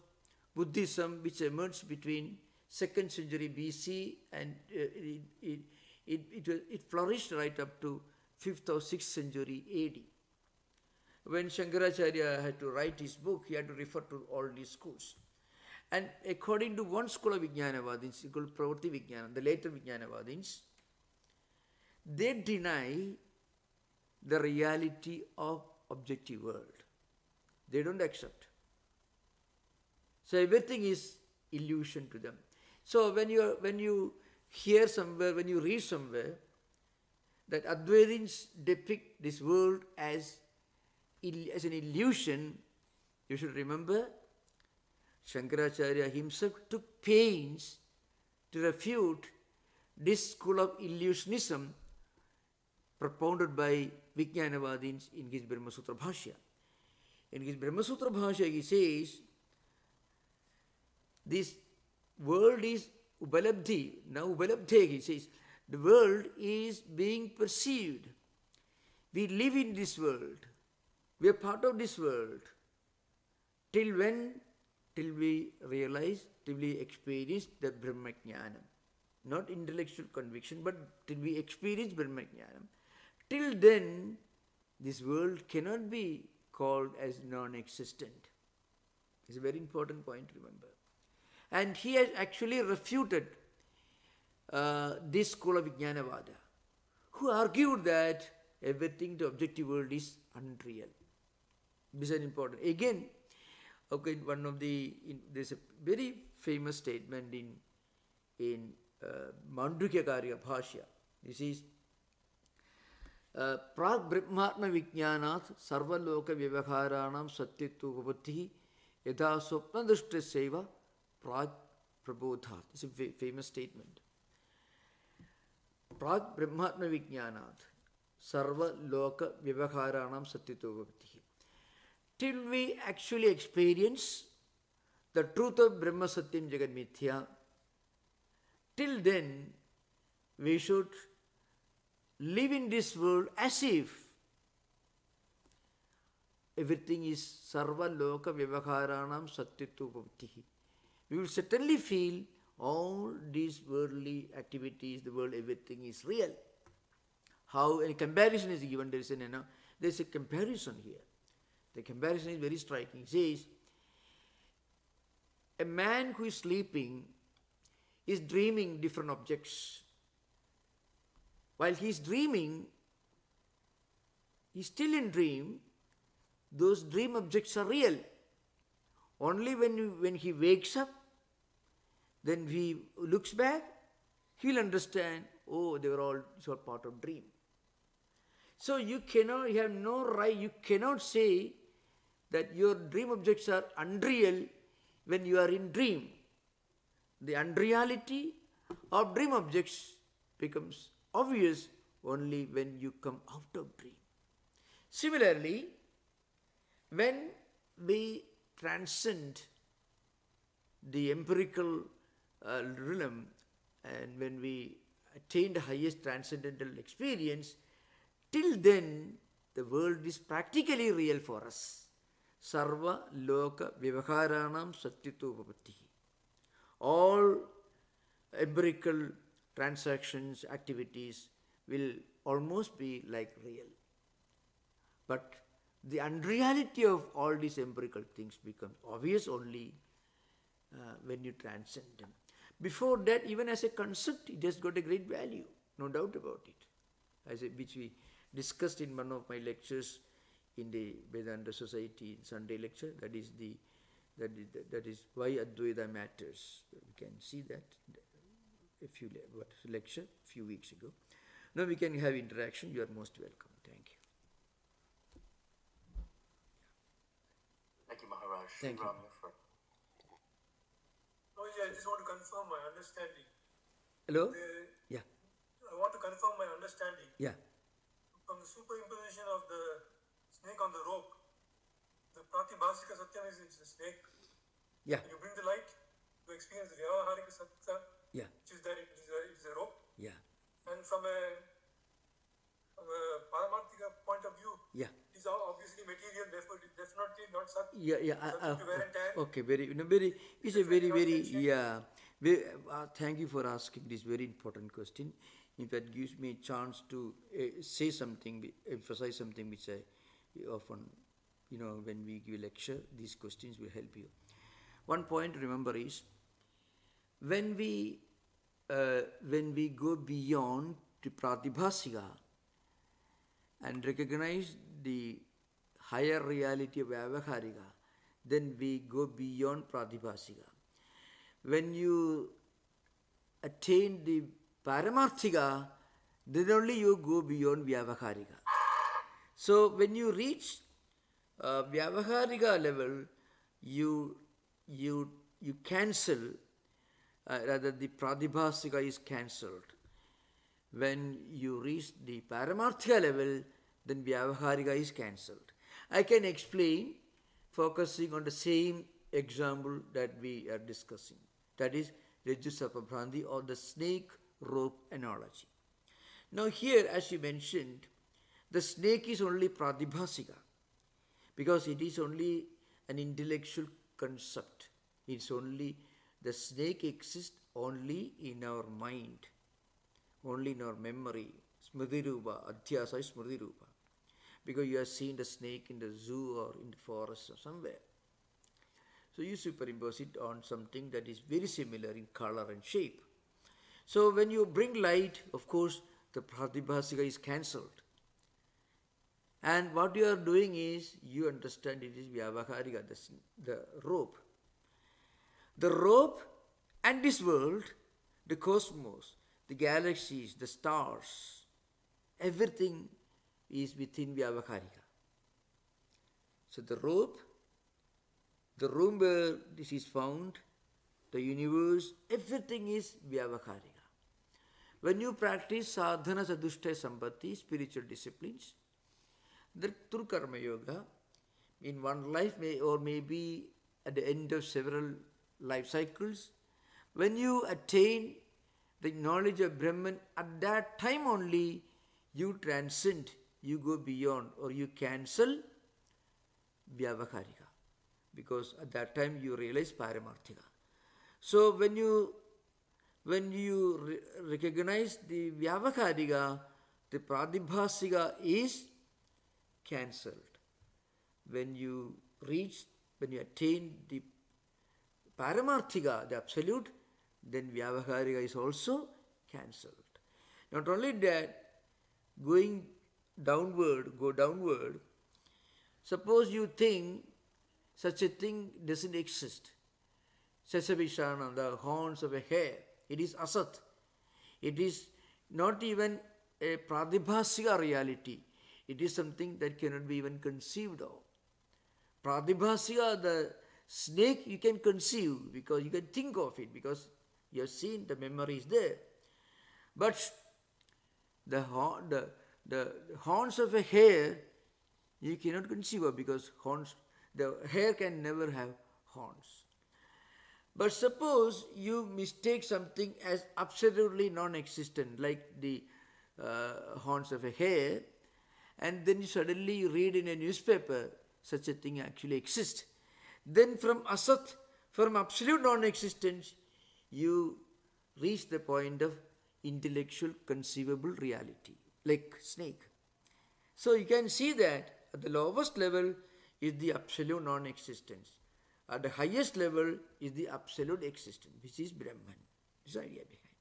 Buddhism which emerged between 2nd century BC and it flourished right up to 5th or 6th century AD. When Shankaracharya had to write his book, he had to refer to all these schools. And according to one school of Vijnanavadins, called Pravritti Vijnana, the later Vijnanavadins, they deny the reality of objective world. They don't accept. So everything is illusion to them. So when you hear somewhere, when you read somewhere, that Advaitins depict this world as an illusion, you should remember Shankaracharya himself took pains to refute this school of illusionism propounded by Vijnanavadins in his Brahmasutra Bhashya. In his Brahmasutra Bhashya he says, this world is Ubalabdhi. Now Ubalabdhe, he says, the world is being perceived. We live in this world. We are part of this world. Till when? Till we realize, till we experience the Brahmajnanam. Not intellectual conviction, but till we experience Brahmajnanam. Till then, this world cannot be called as non-existent. It's a very important point to remember. And he has actually refuted this school of Vijnanavada, who argued that everything the objective world is unreal. This is important. Again, okay, there's a very famous statement in Mandukya Bhashya. This is Prag Brahmatma Vijnanath Sarva Loka Vyavharanam Satyatva Bhuddhi Yadha Swapna Drishta Seva Prag Prabodhat. It's a famous statement. Prag Brahmatma Vijnanath Sarva Loka Vyavharanam Satyatva Bhuddhi. Till we actually experience the truth of Brahma Satyam Jagat Mithya, till then we should live in this world as if everything is Sarva Loka Vyavharanam Satyatva Bhuddhi. We will certainly feel all these worldly activities, the world, everything is real. How a comparison is given, there is a comparison here. The comparison is very striking. It says, a man who is sleeping is dreaming different objects. While he is dreaming, he is still in dream, those dream objects are real. Only when he wakes up, then he looks back, he will understand, oh, they were all part of dream. So you have no right, you cannot say that your dream objects are unreal when you are in dream. The unreality of dream objects becomes obvious only when you come out of dream. Similarly, when we transcend the empirical realm and when we attain the highest transcendental experience, till then the world is practically real for us. Sarva loka vivakaranam satyatopapatti. All empirical transactions, activities will almost be like real. But the unreality of all these empirical things becomes obvious only when you transcend them. Before that, even as a concept, it has got a great value, no doubt about it, which we discussed in one of my lectures in the Vedanta Society Sunday lecture. That is why Advaita matters. We can see that lecture a few weeks ago. Now we can have interaction. You are most welcome. Thank you. Thank you, Maharaj. Thank you. I just want to confirm my understanding. Hello? Yeah. I want to confirm my understanding. Yeah. From the superimposition of the snake on the rope, the Pratibhasika Satyam is the snake. Yeah. When you bring the light, you experience the Vyavaharika Satya, Yeah. which is that it is a rope. Yeah. And from a Paramarthika point of view, Yeah. it is obviously material, therefore it is definitely not Sat. Yeah. Subject to wear and tear. Okay. It's a very, yeah. Thank you for asking this very important question. In fact, gives me a chance to say something, emphasize something which I often, when we give a lecture, these questions will help you. One point to remember is, when we go beyond the Pratibhasika and recognize the higher reality of Vyavaharika, then we go beyond Pratibhasika. When you attain the Paramarthika, then only you go beyond Vyavaharika. So when you reach Vyavaharika level, you cancel, rather the Pratibhasika is cancelled. When you reach the Paramarthika level, then Vyavaharika is cancelled. I can explain focusing on the same example that we are discussing. That is Rajju Sarpabhranti, or the snake rope analogy. Now here, as you mentioned, the snake is only Pratibhasika because it is only an intellectual concept. It's only, the snake exists only in our mind, only in our memory. Smriti Rupa, Adhyasa is Smriti Rupa. Because you have seen the snake in the zoo or in the forest or somewhere. So you superimpose it on something that is very similar in color and shape. So when you bring light, of course, the Pratibhasika is cancelled. And what you are doing is, you understand it is Vyavaharika, the rope. The rope and this world, the cosmos, the galaxies, the stars, everything is within Vyavaharika. So the rope, the room where this is found, the universe, everything is Vyavaharika. When you practice sadhana sadhushta sampatti, spiritual disciplines, through karma yoga, in one life or maybe at the end of several life cycles, when you attain the knowledge of Brahman, at that time only you transcend, you go beyond, or you cancel Vyavaharika. Because at that time you realize Paramarthika. So when you recognize the Vyavaharika, the Pratibhasika is cancelled. When you attain the Paramarthika, the absolute, then Vyavaharika is also cancelled. Not only that, go downward, suppose you think such a thing doesn't exist. Sesavishana, the horns of a hare, it is asat. It is not even a Pratibhasika reality. It is something that cannot be even conceived of. Pratibhasika, the snake, you can conceive because you can think of it because you have seen, the memory is there. But the horns of a hare, you cannot conceive of because the hare can never have horns. But suppose you mistake something as absolutely non-existent, like the horns of a hare, and then you suddenly read in a newspaper such a thing actually exists. Then from asat, from absolute non-existence, you reach the point of intellectual conceivable reality, like snake. So you can see that at the lowest level is the absolute non-existence. At the highest level is the absolute existence, which is Brahman. This idea behind.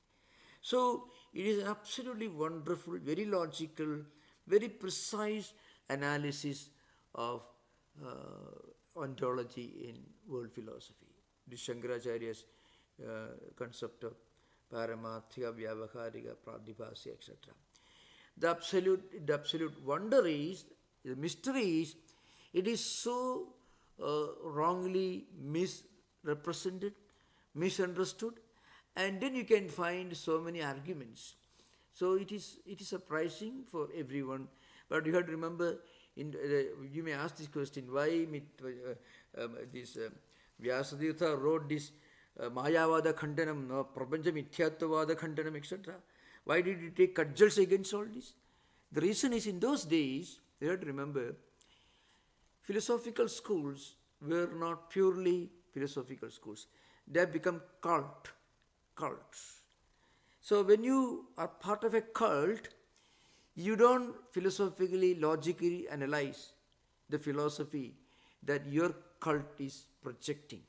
So it is an absolutely wonderful, very logical, very precise analysis of ontology in world philosophy. This Shankaracharya's concept of Paramarthika, Vyavaharika, Pradipasya, etc. The absolute wonder is, the mystery is, it is so wrongly misrepresented, misunderstood, and then you can find so many arguments. So it is surprising for everyone, but you have to remember, you may ask this question, why Vyasatirtha wrote this Mayavada Khandanam, Prapancha Mithyattvada Khandanam, etc. Why did he take cudgels against all this? The reason is, in those days, you have to remember, philosophical schools were not purely philosophical schools. They have become cults. So when you are part of a cult, you don't philosophically, logically analyze the philosophy that your cult is projecting.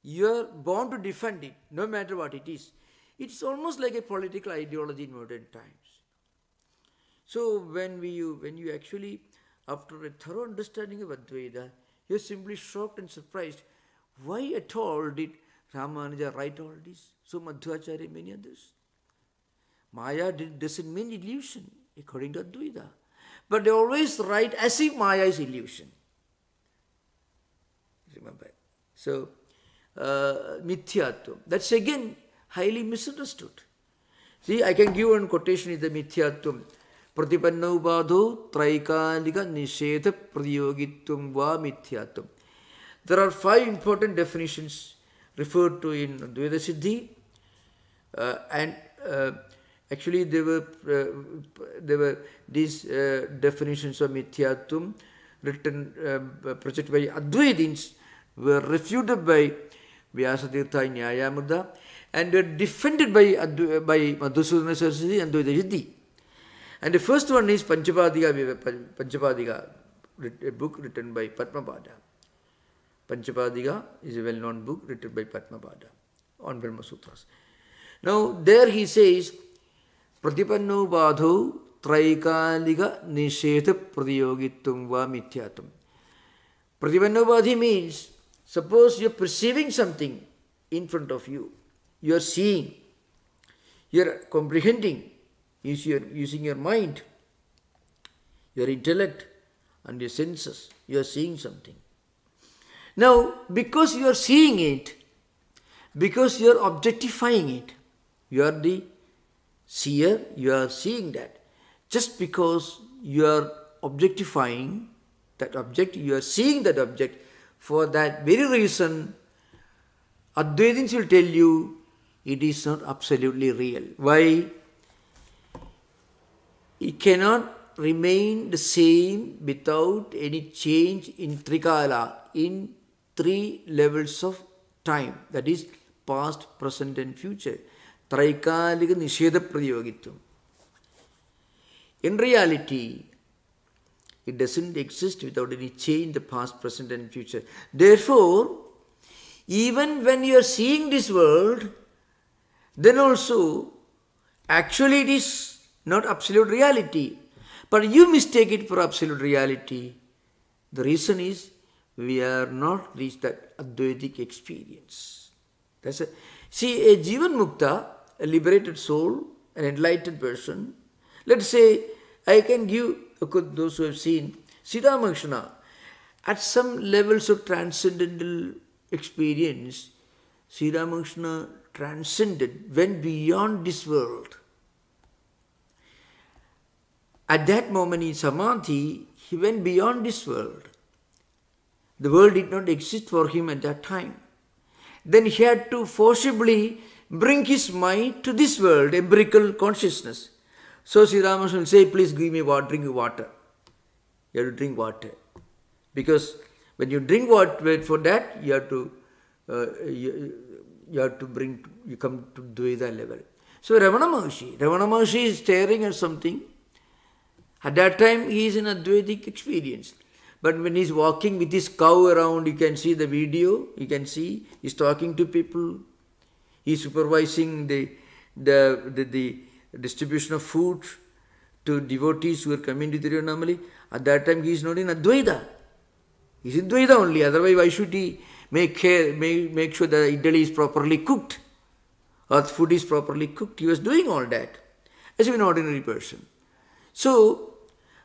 You are born to defend it, no matter what it is. It's almost like a political ideology in modern times. So when you actually, after a thorough understanding of Advaita, you're simply shocked and surprised. Why at all did Ramanuja write all this? So Madhvacharya and many others. Maya doesn't mean illusion, according to Advaita. But they always write as if Maya is illusion. Remember. So, Mithyatvam. That's again highly misunderstood. See, I can give one quotation in the Mithyatvam. Pratipanna ubadho traikalika nisheta pradiyogitvam va mithyatvam. There are 5 important definitions referred to in Dvaita Siddhi, and actually there were these definitions of Mithyatvam written, projected by Advaitins, were refuted by Vyasatirtha in Nyayamrita and were defended by Madhusudana Saraswati and Dvaita Siddhi. And the first one is Panchapadika, a book written by Padmapada. Panchapadika is a well-known book written by Padmapada on Brahma Sutras. Now there he says, Pratipanno badho traikalika nisheta pradiyogitvam va mithyatvam. Pratipanno badhi means, suppose you are perceiving something in front of you. You are seeing, you are comprehending, using your mind, your intellect and your senses. You are seeing something. Now, because you are seeing it, because you are objectifying it, you are the seer, you are seeing that. Just because you are objectifying that object, you are seeing that object, for that very reason, Advaitins will tell you it is not absolutely real. Why? It cannot remain the same without any change in Trikala, in 3 levels of time, that is past, present and future. Traikalika Nisheda Pradiyogitvam. In reality, it doesn't exist without any change in the past, present and future. Therefore, even when you are seeing this world, then also, actually it is not absolute reality. But you mistake it for absolute reality. The reason is, we are not reached that Advaitic experience. See, a Jivan Mukta, a liberated soul, an enlightened person, let's say, I can give, those who have seen, Sita Makshana, at some levels of transcendental experience, Sita Makshana transcended, went beyond this world. At that moment in Samadhi, he went beyond this world. The world did not exist for him at that time. Then he had to forcibly bring his mind to this world, empirical consciousness. So Sri Ramakrishna will say, please give me water, drink water. You have to drink water. Because when you drink water, for that you have to you come to Dvaita level. So Ravana Maharshi is staring at something. At that time he is in Advaitic experience. But when he is walking with his cow around, you can see the video, you can see he is talking to people, he is supervising the distribution of food to devotees who are coming to Tiruvannamalai. At that time he is not in Advaita. He is in Dvaita only. Otherwise, why should he make sure that idli is properly cooked or food is properly cooked? He was doing all that as an ordinary person. So,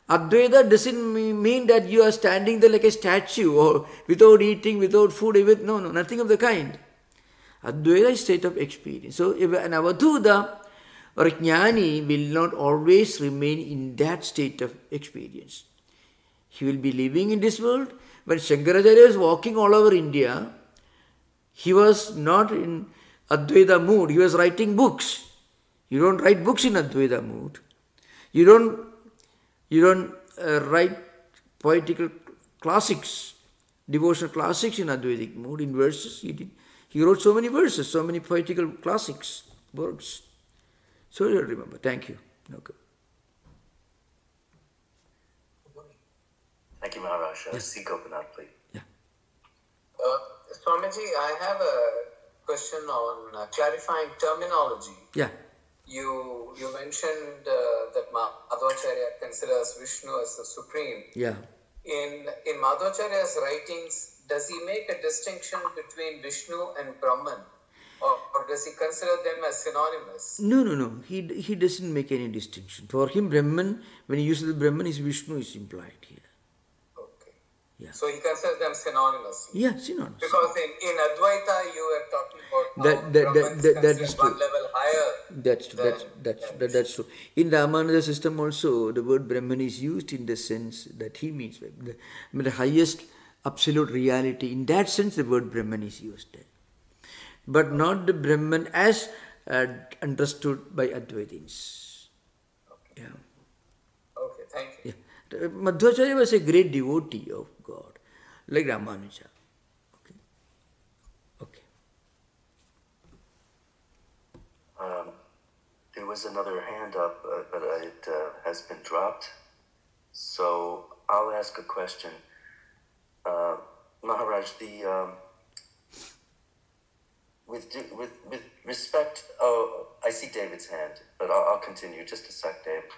Advaita doesn't mean that you are standing there like a statue or without eating, without food. No, nothing of the kind. Advaita is state of experience. So, if an avadhuta or a jnani will not always remain in that state of experience. He will be living in this world. When Shankaracharya was walking all over India, he was not in Advaita mood. He was writing books. You don't write books in Advaita mood. You don't write poetical classics, devotional classics in Advaitic mood, in verses. He wrote so many verses, so many poetical classics, works. So you remember. Thank you. Okay. Thank you, Maharaj. C. Gopinath, please. Yeah. Swamiji, I have a question on clarifying terminology. Yeah. You mentioned that Madhvacharya considers Vishnu as the supreme. Yeah. In Madhvacharya's writings, does he make a distinction between Vishnu and Brahman? Or does he consider them as synonymous? No. He doesn't make any distinction. For him, Brahman, when he uses the Brahman, Vishnu is implied here. Okay. Yeah. So he considers them synonymous. Yeah, synonymous. Because in Advaita, you were talking about that is true. one level higher. That's true. In Ramanuja system also, the word Brahman is used in the sense that he means the highest absolute reality. In that sense, the word Brahman is used there. But not the Brahman as understood by Advaitins. Okay. Yeah. Okay, thank you. Yeah. Madhvacharya was a great devotee of God, like Ramanuja. Okay. There was another hand up, but it has been dropped. So I'll ask a question. Maharaj, with respect, I see David's hand, but I'll continue. Just a sec, Dave.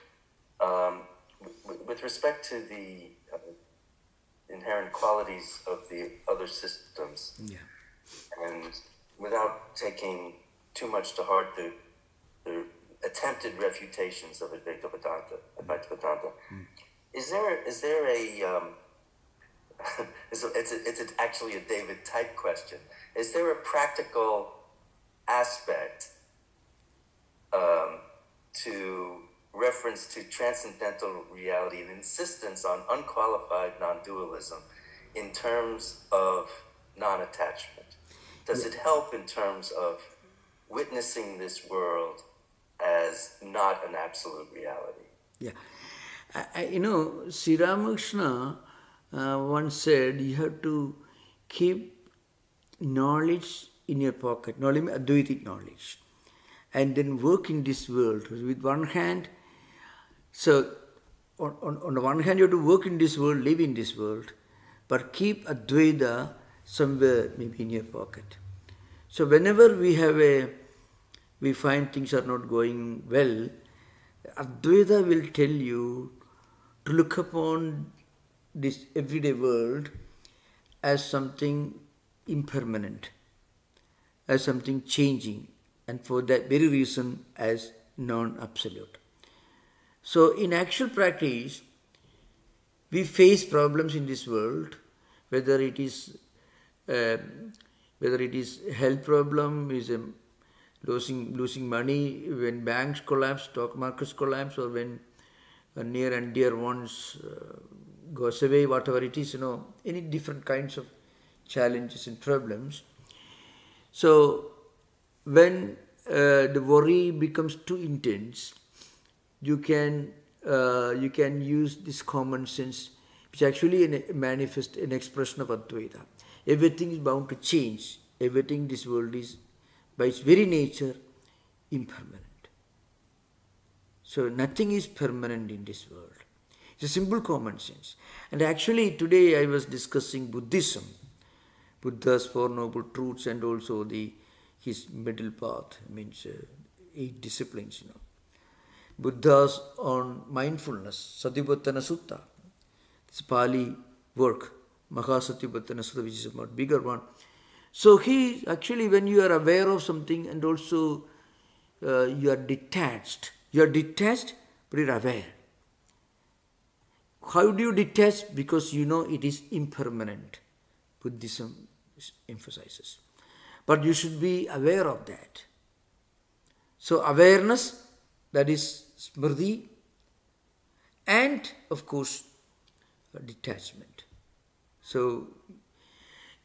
With respect to the inherent qualities of the other systems, Yeah. and without taking too much to heart the attempted refutations of Advaita Vedanta, is there a it's actually a David type question. Is there a practical aspect to reference to transcendental reality and insistence on unqualified non-dualism in terms of non-attachment? Does it help in terms of witnessing this world as not an absolute reality? Yeah. Sri Ramakrishna once said, you have to keep knowledge in your pocket, Advaitic knowledge, and then work in this world. With one hand, so on the one hand you have to work in this world, live in this world, but keep Advaita somewhere maybe in your pocket. So whenever we find things are not going well, Advaita will tell you to look upon this everyday world as something impermanent, as something changing, and for that very reason as non-absolute. So in actual practice, we face problems in this world, whether it is health problem, losing money when banks collapse, stock markets collapse, or when near and dear ones goes away, whatever it is, any different kinds of challenges and problems. So when the worry becomes too intense, you can use this common sense, which actually manifests an expression of Advaita. Everything is bound to change. Everything in this world is, by its very nature, impermanent. So nothing is permanent in this world. It's a simple common sense. And actually today I was discussing Buddhism, Buddha's Four Noble Truths, and also his middle path, means 8 disciplines, Buddha's on mindfulness, Satipatthana Sutta. It's a Pali work, Mahasatipatthana Sutta, which is a much bigger one. So he actually, when you are aware of something and also you are detached, but you are aware. How do you detach? Because you know it is impermanent. Buddhism emphasizes. But you should be aware of that. So awareness, that is smriti, and of course detachment. So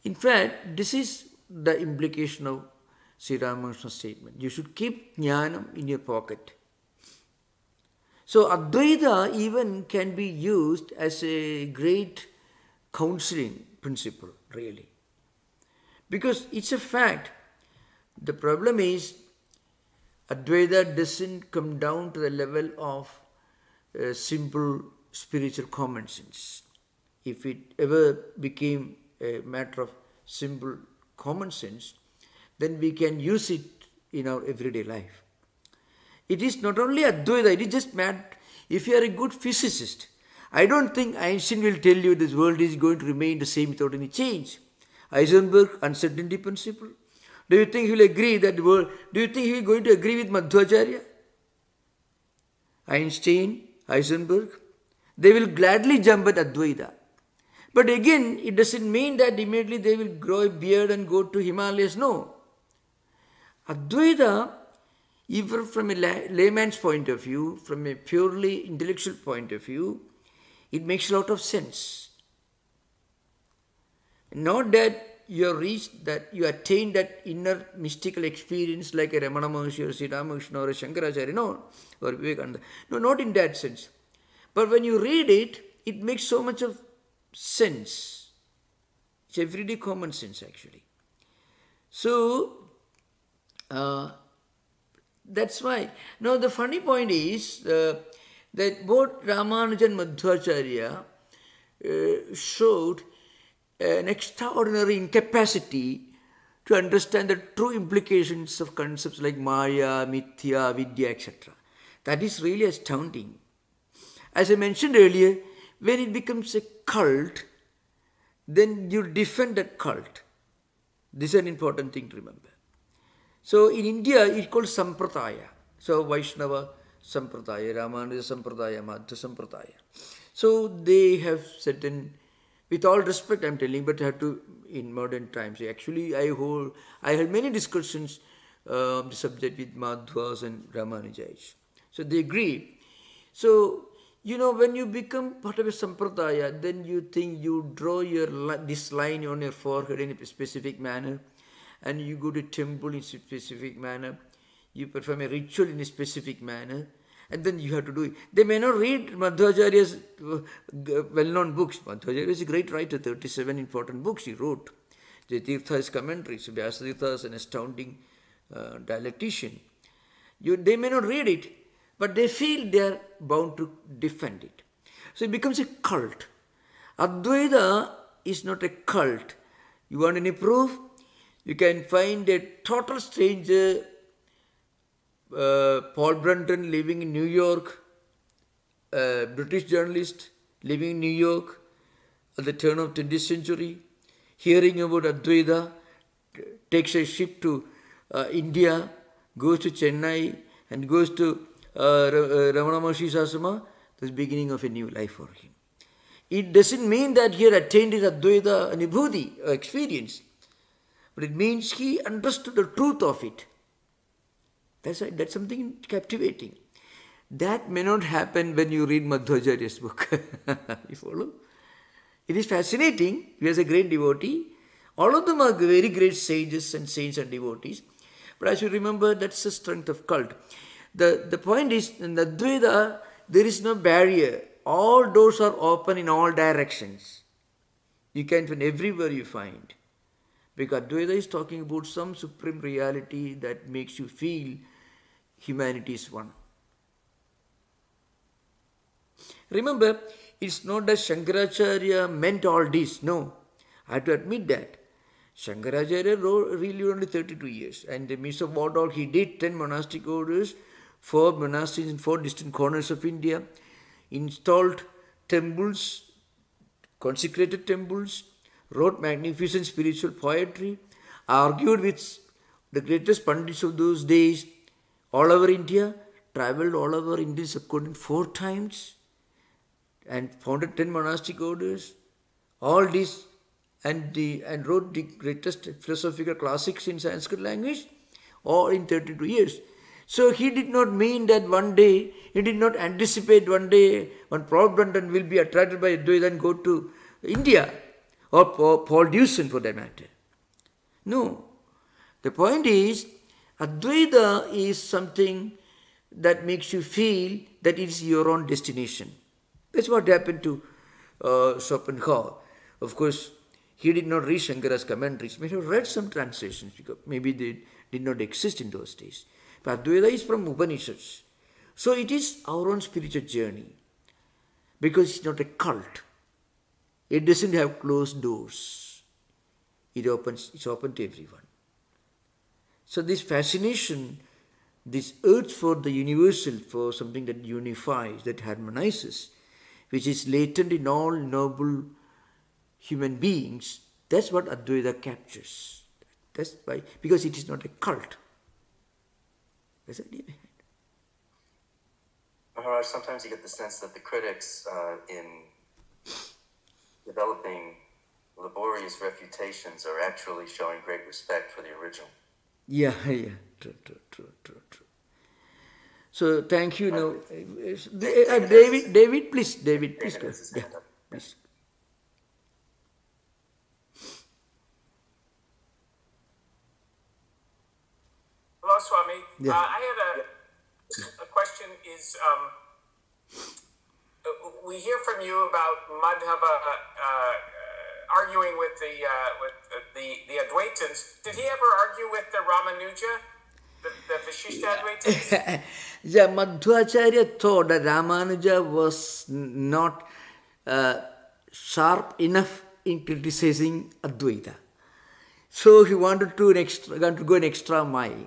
in fact, this is the implication of Sri Ramakrishna's statement. You should keep jnanam in your pocket. So Advaita even can be used as a great counseling principle, really. Because it's a fact. The problem is Advaita doesn't come down to the level of simple spiritual common sense. If it ever became a matter of simple common sense, then we can use it in our everyday life. It is not only Advaita, it is just mad. If you are a good physicist, I don't think Einstein will tell you this world is going to remain the same without any change. Heisenberg, uncertainty principle. Do you think he will agree that the world, do you think he is going to agree with Madhvacharya? Einstein, Heisenberg, they will gladly jump at Advaita. But again, it doesn't mean that immediately they will grow a beard and go to Himalayas. No. Advaita, even from a layman's point of view, from a purely intellectual point of view, it makes a lot of sense. Not that you have reached, that you attain that inner mystical experience like a Ramana Maharshi or Sri Ramakrishna or a Shankaracharya, no, or Vivekananda. No, not in that sense. But when you read it, it makes so much of sense. It's everyday common sense actually. So, that's why. Now the funny point is that both Ramanuja and Madhvacharya showed an extraordinary incapacity to understand the true implications of concepts like Maya, Mithya, Vidya, etc. That is really astounding. As I mentioned earlier, when it becomes a cult, then you defend that cult. This is an important thing to remember. So in India, it's called Sampradaya. So Vaishnava Sampradaya, Ramanuja Sampradaya, Madhva Sampradaya. So they have certain, with all respect I'm telling, but have to, in modern times, actually I had many discussions on the subject with Madhvas and Ramanujais. So they agree. So, when you become part of a Sampradaya, then you think you draw this line on your forehead in a specific manner, and you go to temple in a specific manner, you perform a ritual in a specific manner, and then you have to do it. They may not read Madhvacharya's well-known books. Madhvacharya is a great writer, 37 important books he wrote. Jayatirtha's commentaries, Vyasatirtha is an astounding dialectician. They may not read it, but they feel they are bound to defend it. So it becomes a cult. Advaita is not a cult. You want any proof? You can find a total stranger, Paul Brunton living in New York, a British journalist living in New York at the turn of the 20th century, hearing about Advaita, takes a ship to India, goes to Chennai and goes to Ramana Maharshi's ashrama. That's the beginning of a new life for him. It doesn't mean that he had attained his Advaita Anubhuti experience, but it means he understood the truth of it. That's something captivating. That may not happen when you read Madhvacharya's book. You follow? It is fascinating. He was a great devotee. All of them are very great sages and saints and devotees. But as you remember, that's the strength of cult. the point is, in the Dvaita, there is no barrier. All doors are open in all directions. You can find everywhere you find. Because Dvaita is talking about some supreme reality that makes you feel humanity is one. Remember, it's not that Shankaracharya meant all this. No, I have to admit that. Shankaracharya really only 32 years. And in the midst of what all he did, 10 monastic orders, 4 monasteries in 4 distant corners of India, installed temples, consecrated temples, wrote magnificent spiritual poetry, argued with the greatest pundits of those days all over India, travelled all over Indian subcontinent 4 times, and founded 10 monastic orders, all this, and wrote the greatest philosophical classics in Sanskrit language, all in 32 years. So he did not mean that one day, he did not anticipate one day one Protestant will be attracted by Advaita and go to India, or Paul Deussen for that matter. No. The point is, Advaita is something that makes you feel that it is your own destination. That's what happened to Schopenhauer. Of course, he did not read Shankara's commentaries. He may have read some translations because maybe they did not exist in those days. But Advaita is from Upanishads. So it is our own spiritual journey. Because it's not a cult. It doesn't have closed doors. It's open to everyone. So this fascination, this urge for the universal, for something that unifies, that harmonizes, which is latent in all noble human beings, that's what Advaita captures. That's why, because it is not a cult. That's the idea behind it. Maharaj, sometimes you get the sense that the critics in developing laborious refutations are actually showing great respect for the original. Yeah, true. So thank you. Now, David, please go. Yeah, please. Hello, Swami. Yeah. I had a question. Is we hear from you about Madhava arguing with the Advaitins. Did he ever argue with the Ramanuja, the Vishishta Advaitins? Yeah, Madhvacharya thought that Ramanuja was not sharp enough in criticizing Advaita. So he wanted to go an extra mile.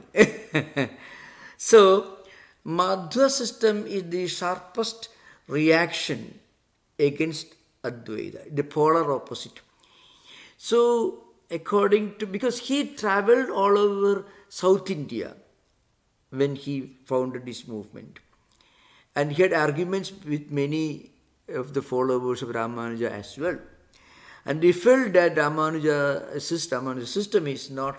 So, Madhva system is the sharpest reaction against Advaita, the polar opposite. So, because he travelled all over South India when he founded this movement. And he had arguments with many of the followers of Ramanuja as well. And he felt that Ramanuja system is not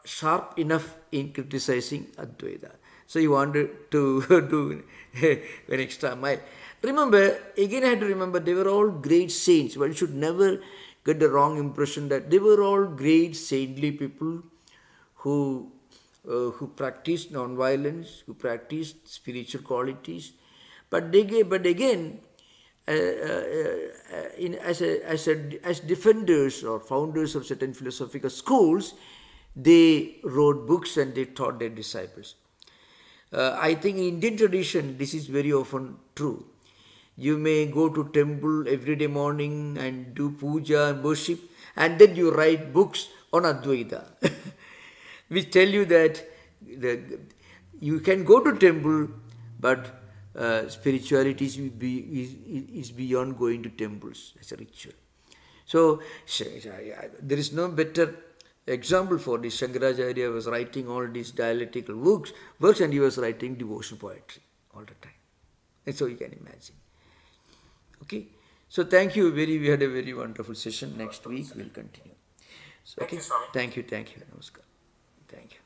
sharp enough in criticizing Advaita. So he wanted to do an extra mile. Remember, again I had to remember, they were all great saints. One should never get the wrong impression that they were all great saintly people who practiced non-violence, who practiced spiritual qualities. But again, as defenders or founders of certain philosophical schools, they wrote books and they taught their disciples. I think in Indian tradition, this is very often true. You may go to temple every day morning and do puja and worship, and then you write books on Advaita, which tell you that you can go to temple, but spirituality is beyond going to temples as a ritual. So there is no better example for this. Shankaracharya was writing all these dialectical works and he was writing devotional poetry all the time. And so you can imagine. Okay. So thank you. We had a very wonderful session. Next week we'll continue. So, okay. Thank you, Swami. Thank you. Namaskar. Thank you.